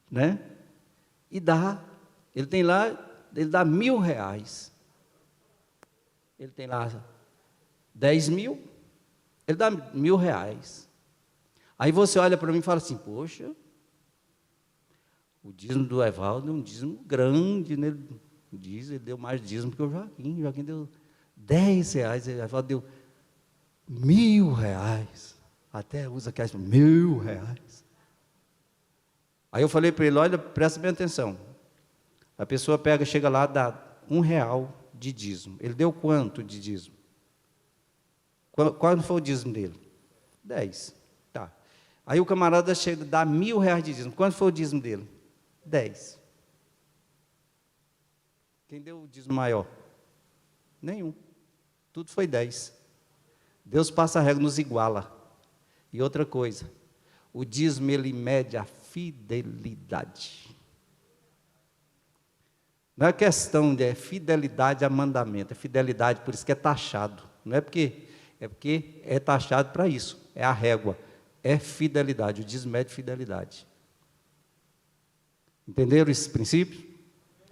né? E dá. Ele tem lá, ele dá R$1.000. Ele tem lá 10 mil, ele dá R$1.000. Aí você olha para mim e fala assim, poxa, o dízimo do Evaldo é um dízimo grande, né? Ele deu mais dízimo que o Joaquim. O Joaquim deu R$10, o Evaldo deu R$1.000. Até usa aquelas R$1.000. Aí eu falei para ele, olha, presta bem atenção. A pessoa chega lá, dá R$1 de dízimo. Ele deu quanto de dízimo? Qual foi o dízimo dele? 10. Tá. Aí o camarada chega, dá R$1.000 de dízimo. Quanto foi o dízimo dele? 10. Quem deu o dízimo maior? Nenhum. Tudo foi 10. Deus passa a regra, nos iguala. E outra coisa, o dízimo ele mede a fidelidade. Não é questão de fidelidade a mandamento, é fidelidade, por isso que é taxado. Não é porque é taxado para isso, é a régua, é fidelidade, o dízimo é de fidelidade. Entenderam esse princípio?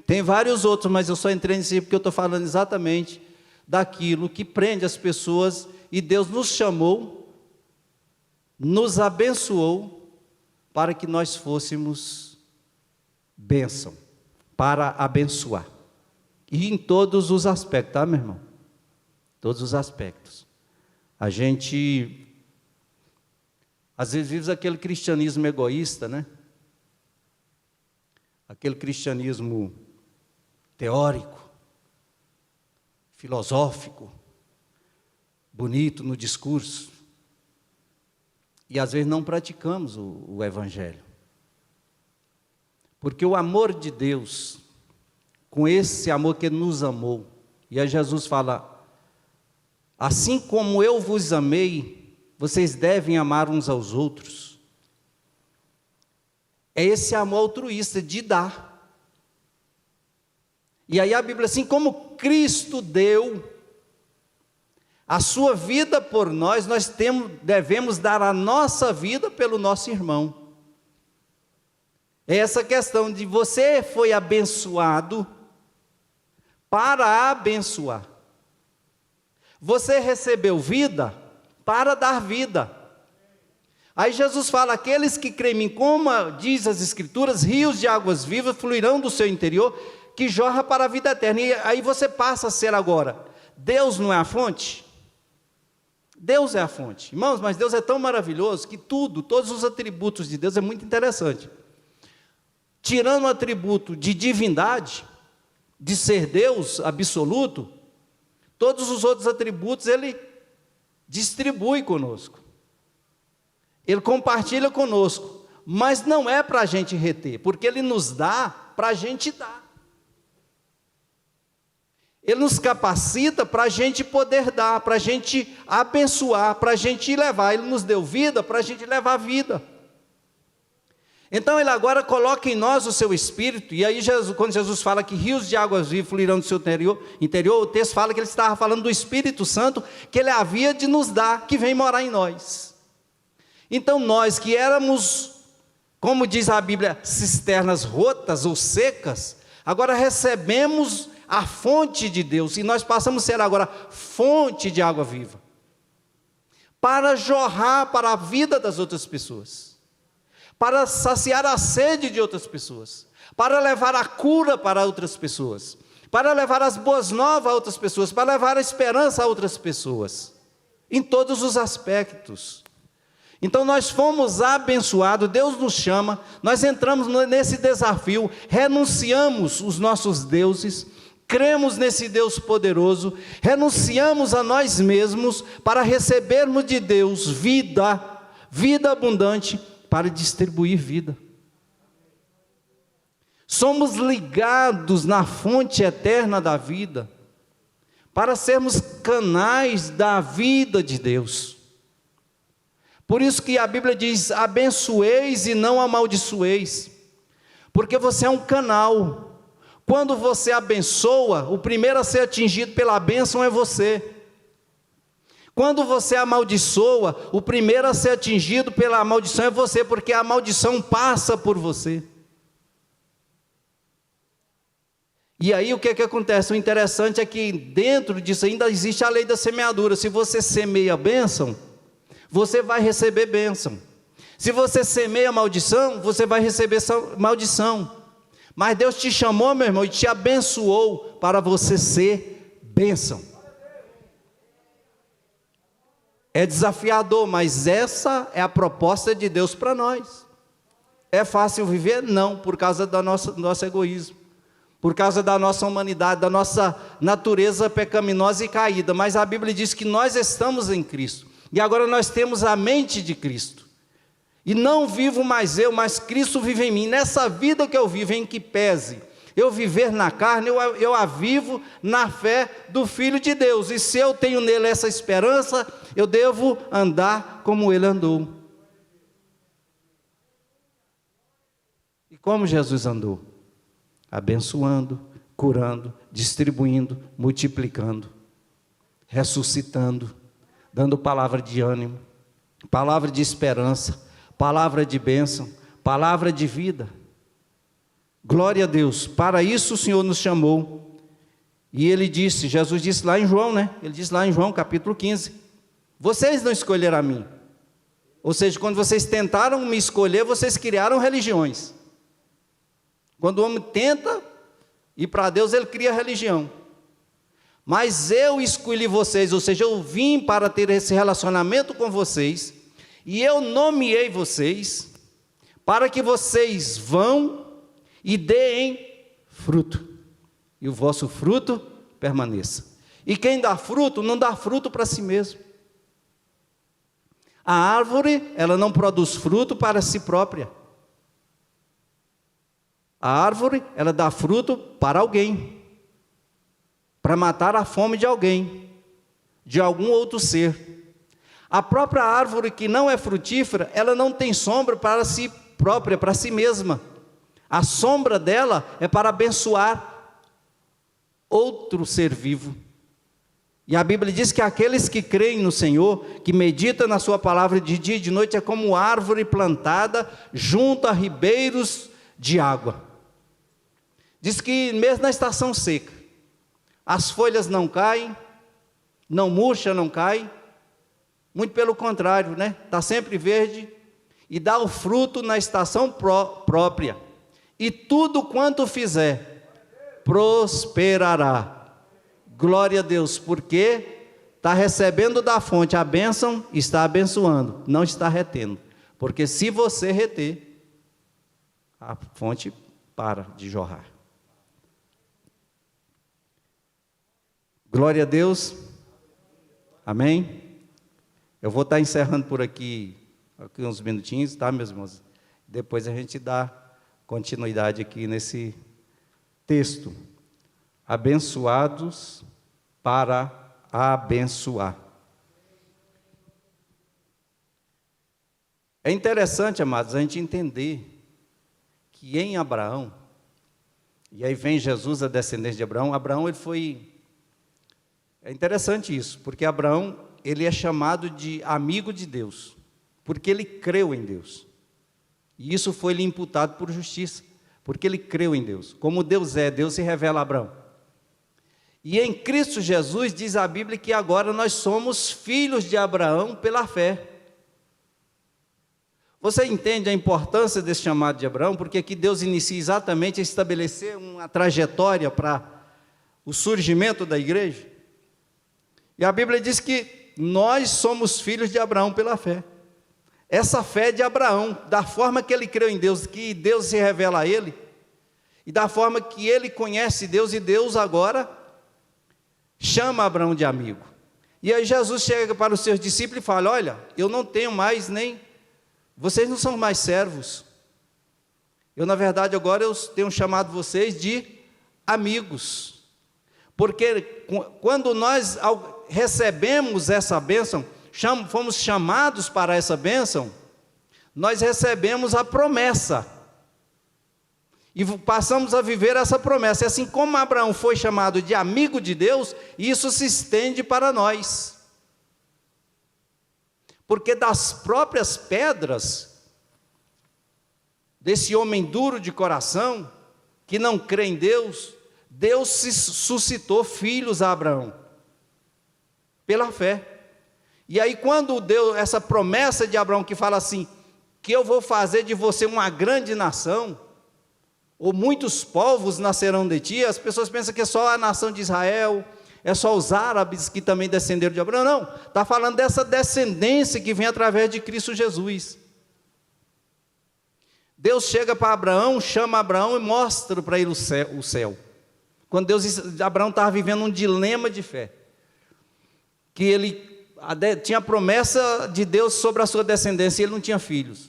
Tem vários outros, mas eu só entrei nesse porque eu estou falando exatamente daquilo que prende as pessoas, e Deus nos chamou, nos abençoou, para que nós fôssemos bênção, para abençoar. E em todos os aspectos, tá, meu irmão? todos os aspectos. A gente, às vezes, vive aquele cristianismo egoísta, né? Aquele cristianismo teórico, filosófico, bonito no discurso, e às vezes não praticamos o Evangelho. Porque o amor de Deus, com esse amor que Ele nos amou, e aí Jesus fala, assim como eu vos amei, vocês devem amar uns aos outros. É esse amor altruísta de dar. E aí a Bíblia, assim como Cristo deu a sua vida por nós, devemos dar a nossa vida pelo nosso irmão. É essa questão de você foi abençoado para abençoar. Você recebeu vida para dar vida. Aí Jesus fala, aqueles que creem em mim, como diz as Escrituras, rios de águas vivas fluirão do seu interior, que jorra para a vida eterna. E aí você passa a ser agora, Deus não é a fonte? Deus é a fonte. Irmãos, mas Deus é tão maravilhoso que todos os atributos de Deus é muito interessante. Tirando o atributo de divindade, de ser Deus absoluto, todos os outros atributos Ele distribui conosco. Ele compartilha conosco, mas não é para a gente reter, porque Ele nos dá para a gente dar. Ele nos capacita para a gente poder dar, para a gente abençoar, para a gente levar. Ele nos deu vida para a gente levar vida. Então Ele agora coloca em nós o seu Espírito, e aí quando Jesus fala que rios de águas vivas fluirão do seu interior, o texto fala que Ele estava falando do Espírito Santo, que Ele havia de nos dar, que vem morar em nós. Então nós que éramos, como diz a Bíblia, cisternas rotas ou secas, agora recebemos a fonte de Deus, e nós passamos a ser agora fonte de água viva, para jorrar para a vida das outras pessoas, para saciar a sede de outras pessoas, para levar a cura para outras pessoas, para levar as boas novas a outras pessoas, para levar a esperança a outras pessoas, em todos os aspectos. Então nós fomos abençoados, Deus nos chama, nós entramos nesse desafio, renunciamos os nossos deuses, cremos nesse Deus poderoso, renunciamos a nós mesmos para recebermos de Deus vida abundante, para distribuir vida. Somos ligados na fonte eterna da vida, para sermos canais da vida de Deus. Por isso que a Bíblia diz, abençoeis e não amaldiçoeis, porque você é um canal. Quando você abençoa, o primeiro a ser atingido pela bênção é você. Quando você amaldiçoa, o primeiro a ser atingido pela maldição é você, porque a maldição passa por você. E aí o que acontece? O interessante é que dentro disso ainda existe a lei da semeadura. Se você semeia a bênção, você vai receber bênção. Se você semeia maldição, você vai receber maldição. Mas Deus te chamou, meu irmão, e te abençoou para você ser bênção. É desafiador, mas essa é a proposta de Deus para nós. É fácil viver? Não, por causa do nosso egoísmo, por causa da nossa humanidade, da nossa natureza pecaminosa e caída. Mas a Bíblia diz que nós estamos em Cristo, e agora nós temos a mente de Cristo. E não vivo mais eu, mas Cristo vive em mim. Nessa vida que eu vivo, em que pese eu viver na carne, eu a vivo na fé do Filho de Deus. E se eu tenho nele essa esperança, eu devo andar como ele andou. E como Jesus andou? Abençoando, curando, distribuindo, multiplicando, ressuscitando, dando palavra de ânimo, palavra de esperança, palavra de bênção, palavra de vida. Glória a Deus, para isso o Senhor nos chamou. E Ele disse, Jesus disse lá em João, né? Ele disse lá em João capítulo 15, vocês não escolheram a mim. Ou seja, quando vocês tentaram me escolher, vocês criaram religiões. Quando o homem tenta ir para Deus, ele cria religião. mas eu escolhi vocês, ou seja, eu vim para ter esse relacionamento com vocês, e eu nomeei vocês, para que vocês vão e deem fruto, e o vosso fruto permaneça. E quem dá fruto, não dá fruto para si mesmo. A árvore, ela não produz fruto para si própria. A árvore, ela dá fruto para alguém, para matar a fome de alguém, de algum outro ser. A própria árvore que não é frutífera, ela não tem sombra para si própria, para si mesma. A sombra dela é para abençoar outro ser vivo. E a Bíblia diz que aqueles que creem no Senhor, que meditam na sua palavra de dia e de noite, é como árvore plantada junto a ribeiros de água. Diz que mesmo na estação seca, as folhas não caem, não murcha, não cai, muito pelo contrário, né? Está sempre verde e dá o fruto na estação própria. E tudo quanto fizer, prosperará. Glória a Deus, porque está recebendo da fonte a bênção, está abençoando, não está retendo. Porque se você reter, a fonte para de jorrar. Glória a Deus. Amém? Eu vou estar encerrando por aqui uns minutinhos, tá, meus irmãos? Depois a gente dá continuidade aqui nesse texto. Abençoados para abençoar. É interessante, amados, a gente entender que em Abraão, e aí vem Jesus, a descendência de Abraão. Abraão, ele foi... É interessante isso, porque Abraão, ele é chamado de amigo de Deus, porque ele creu em Deus. E isso foi lhe imputado por justiça, porque ele creu em Deus. Como Deus é, Deus se revela a Abraão. E em Cristo Jesus, diz a Bíblia que agora nós somos filhos de Abraão pela fé. Você entende a importância desse chamado de Abraão? Porque aqui Deus inicia exatamente a estabelecer uma trajetória para o surgimento da igreja. E a Bíblia diz que nós somos filhos de Abraão pela fé. Essa fé de Abraão, da forma que ele creu em Deus, que Deus se revela a ele, e da forma que ele conhece Deus, e Deus agora chama Abraão de amigo. E aí Jesus chega para os seus discípulos e fala: olha, eu não tenho mais nem... Vocês não são mais servos. Eu, na verdade, agora eu tenho chamado vocês de amigos. Porque quando nós recebemos essa bênção, fomos chamados para essa bênção, nós recebemos a promessa. E passamos a viver essa promessa. E assim como Abraão foi chamado de amigo de Deus, isso se estende para nós. Porque das próprias pedras, desse homem duro de coração, que não crê em Deus, Deus se suscitou filhos a Abraão, pela fé. E aí quando deu essa promessa de Abraão, que fala assim, que eu vou fazer de você uma grande nação, ou muitos povos nascerão de ti, as pessoas pensam que é só a nação de Israel, é só os árabes que também descenderam de Abraão. Não, está falando dessa descendência que vem através de Cristo Jesus. Deus chega para Abraão, chama Abraão e mostra para ele o céu. Quando Abraão estava vivendo um dilema de fé, que ele tinha a promessa de Deus sobre a sua descendência e ele não tinha filhos.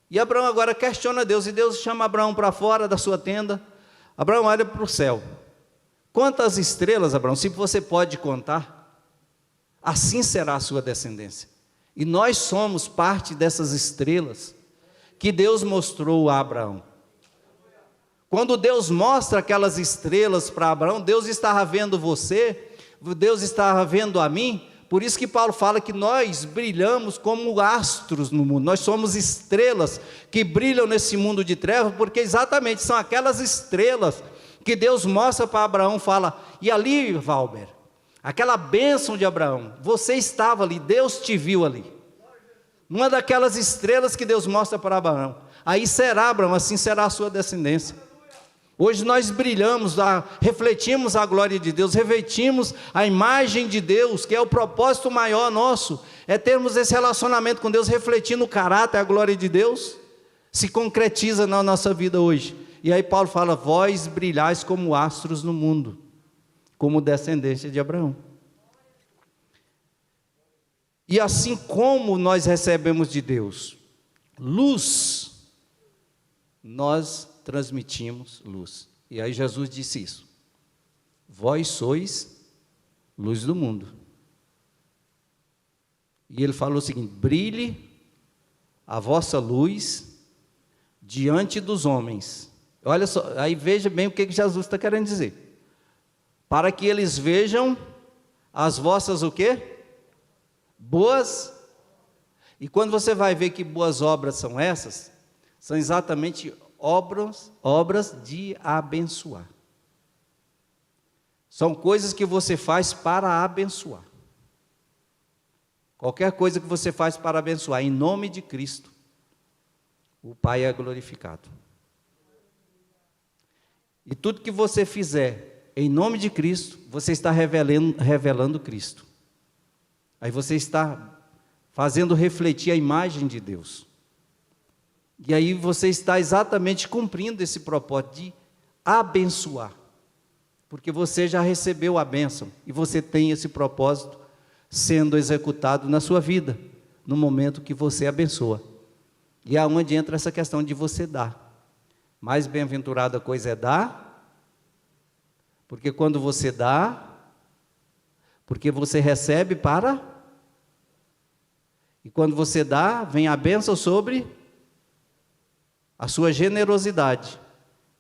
E Abraão agora questiona Deus, e Deus chama Abraão para fora da sua tenda. Abraão olha para o céu. Quantas estrelas, Abraão, se você pode contar, assim será a sua descendência. E nós somos parte dessas estrelas que Deus mostrou a Abraão. Quando Deus mostra aquelas estrelas para Abraão, Deus estava vendo você, Deus estava vendo a mim. Por isso que Paulo fala que nós brilhamos como astros no mundo. Nós somos estrelas que brilham nesse mundo de trevas, porque exatamente são aquelas estrelas que Deus mostra para Abraão, fala, e ali, Valber, aquela bênção de Abraão, você estava ali, Deus te viu ali. Uma daquelas estrelas que Deus mostra para Abraão. Aí será, Abraão, assim será a sua descendência. Hoje nós brilhamos, refletimos a glória de Deus, refletimos a imagem de Deus, que é o propósito maior nosso, é termos esse relacionamento com Deus, refletindo o caráter, a glória de Deus, se concretiza na nossa vida hoje. E aí Paulo fala, vós brilhais como astros no mundo, como descendência de Abraão. E assim como nós recebemos de Deus luz, nós transmitimos luz. E aí Jesus disse isso: vós sois luz do mundo. E ele falou o seguinte: brilhe a vossa luz diante dos homens. Olha só, aí veja bem o que Jesus está querendo dizer. Para que eles vejam as vossas o quê? Boas. E quando você vai ver que boas obras são essas, são exatamente obras de abençoar. São coisas que você faz para abençoar. Qualquer coisa que você faz para abençoar, em nome de Cristo, o Pai é glorificado. E tudo que você fizer em nome de Cristo, você está revelando Cristo. Aí você está fazendo refletir a imagem de Deus. E aí você está exatamente cumprindo esse propósito de abençoar. Porque você já recebeu a bênção e você tem esse propósito sendo executado na sua vida, no momento que você abençoa. E é onde entra essa questão de você dar. Mais bem-aventurada coisa é dar, porque quando você dá, porque você recebe para, e quando você dá, vem a bênção sobre a sua generosidade,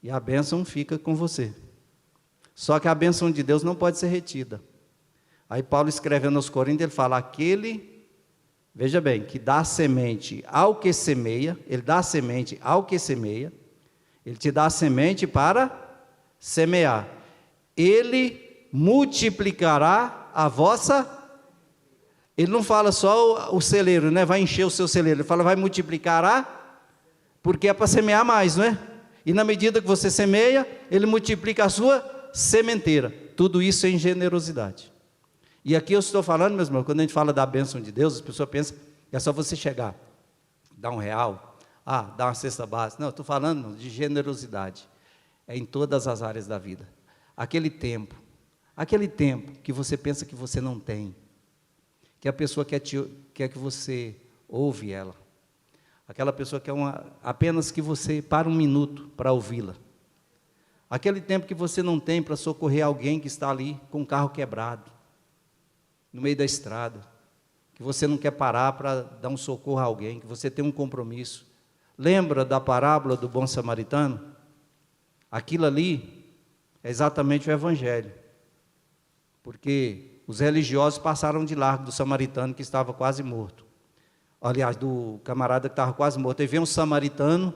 e a bênção fica com você. Só que a bênção de Deus não pode ser retida. Aí Paulo, escrevendo aos Coríntios, ele fala, veja bem, que dá semente ao que semeia, ele dá semente ao que semeia, ele te dá a semente para semear. Ele multiplicará a vossa. Ele não fala só o celeiro, né? Vai encher o seu celeiro. Ele fala, vai multiplicará, porque é para semear mais, não é? E na medida que você semeia, ele multiplica a sua sementeira. Tudo isso em generosidade. E aqui eu estou falando, meus irmãos, quando a gente fala da bênção de Deus, as pessoas pensam que é só você chegar, dar R$1, dar uma cesta básica. Não, eu estou falando de generosidade. É em todas as áreas da vida. Aquele tempo que você pensa que você não tem, que a pessoa quer que você ouve ela, aquela pessoa que apenas que você para um minuto para ouvi-la, aquele tempo que você não tem para socorrer alguém que está ali com o carro quebrado, no meio da estrada, que você não quer parar para dar um socorro a alguém, que você tem um compromisso. Lembra da parábola do bom samaritano? Aquilo ali é exatamente o evangelho, porque os religiosos passaram de largo do samaritano que estava quase morto, aliás, do camarada que estava quase morto. Aí vem um samaritano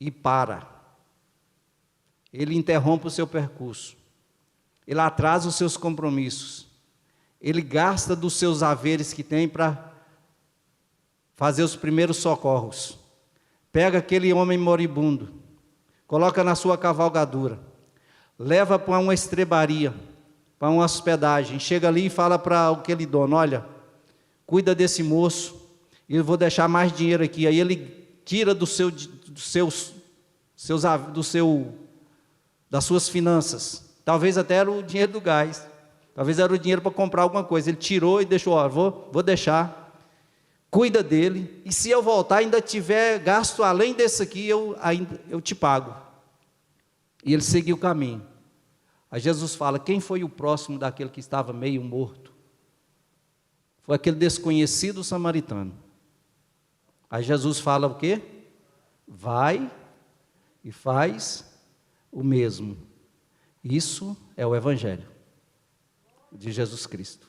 e para, ele interrompe o seu percurso, ele atrasa os seus compromissos, ele gasta dos seus haveres que tem para fazer os primeiros socorros, pega aquele homem moribundo, coloca na sua cavalgadura, leva para uma estrebaria, para uma hospedagem, chega ali e fala para aquele dono, olha, cuida desse moço, e eu vou deixar mais dinheiro aqui. Aí ele tira das suas finanças, talvez até era o dinheiro do gás, talvez era o dinheiro para comprar alguma coisa, ele tirou e deixou, ó, vou deixar, cuida dele, e se eu voltar ainda tiver gasto além desse aqui, eu te pago. E ele seguiu o caminho. Aí Jesus fala, quem foi o próximo daquele que estava meio morto? Foi aquele desconhecido samaritano. Aí Jesus fala o quê? Vai e faz o mesmo. Isso é o evangelho de Jesus Cristo.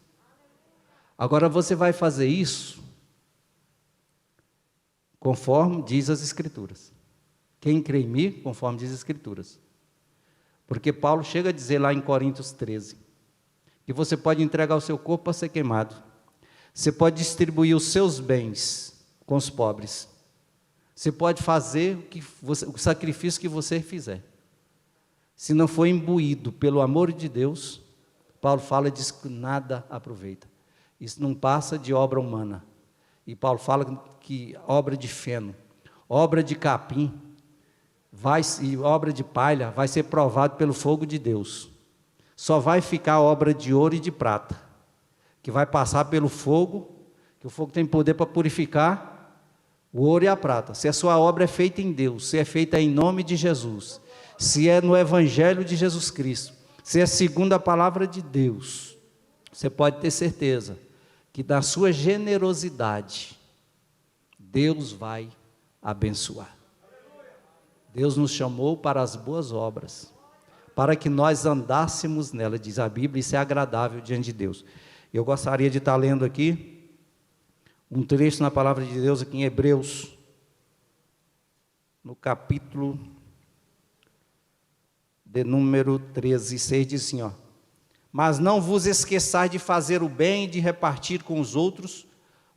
Agora você vai fazer isso conforme diz as Escrituras. Quem crê em mim, conforme diz as Escrituras. Porque Paulo chega a dizer lá em Coríntios 13, que você pode entregar o seu corpo para ser queimado, você pode distribuir os seus bens com os pobres, você pode fazer o sacrifício que você fizer, se não for imbuído pelo amor de Deus, Paulo fala, diz que nada aproveita. Isso não passa de obra humana. E Paulo fala que obra de feno, obra de capim, e obra de palha vai ser provado pelo fogo de Deus. Só vai ficar obra de ouro e de prata, que vai passar pelo fogo, que o fogo tem poder para purificar o ouro e a prata. Se a sua obra é feita em Deus, se é feita em nome de Jesus, se é no Evangelho de Jesus Cristo, se é segundo a palavra de Deus, você pode ter certeza que da sua generosidade, Deus vai abençoar. Deus nos chamou para as boas obras, para que nós andássemos nela, diz a Bíblia, isso é agradável diante de Deus. Eu gostaria de estar lendo aqui um trecho na palavra de Deus, aqui em Hebreus, no capítulo de número 13, 6, diz assim, ó: mas não vos esqueçais de fazer o bem e de repartir com os outros,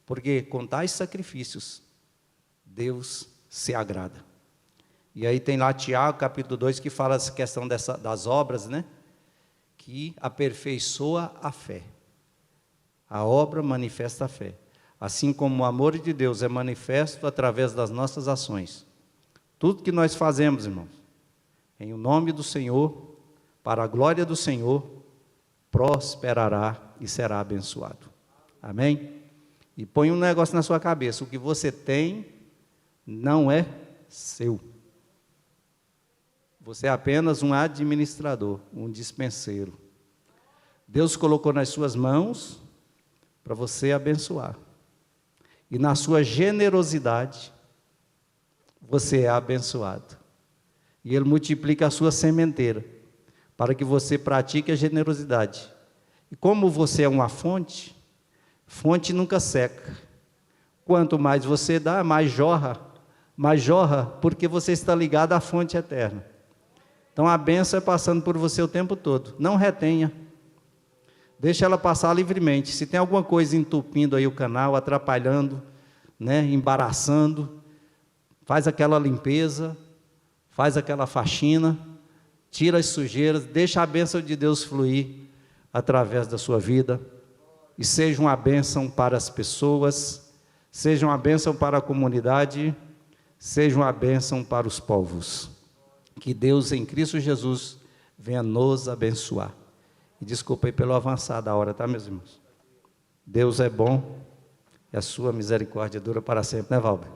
porque com tais sacrifícios Deus se agrada. E aí tem lá Tiago, capítulo 2, que fala essa questão das obras, né? Que aperfeiçoa a fé. A obra manifesta a fé. Assim como o amor de Deus é manifesto através das nossas ações. Tudo que nós fazemos, irmãos, em nome do Senhor, para a glória do Senhor, prosperará e será abençoado. Amém? E põe um negócio na sua cabeça: o que você tem não é seu. Você é apenas um administrador, um dispenseiro. Deus colocou nas suas mãos para você abençoar. E na sua generosidade, você é abençoado. E Ele multiplica a sua sementeira, para que você pratique a generosidade. E como você é uma fonte, fonte nunca seca. Quanto mais você dá, mais jorra, porque você está ligado à fonte eterna. Então a bênção é passando por você o tempo todo. Não retenha. Deixa ela passar livremente. Se tem alguma coisa entupindo aí o canal, atrapalhando, né, embaraçando, faz aquela limpeza, faz aquela faxina, tira as sujeiras, deixa a bênção de Deus fluir através da sua vida, e seja uma bênção para as pessoas, seja uma bênção para a comunidade, seja uma bênção para os povos. Que Deus em Cristo Jesus venha nos abençoar. E desculpa aí pelo avançar da hora, tá, meus irmãos? Deus é bom e a sua misericórdia dura para sempre, né, Valber?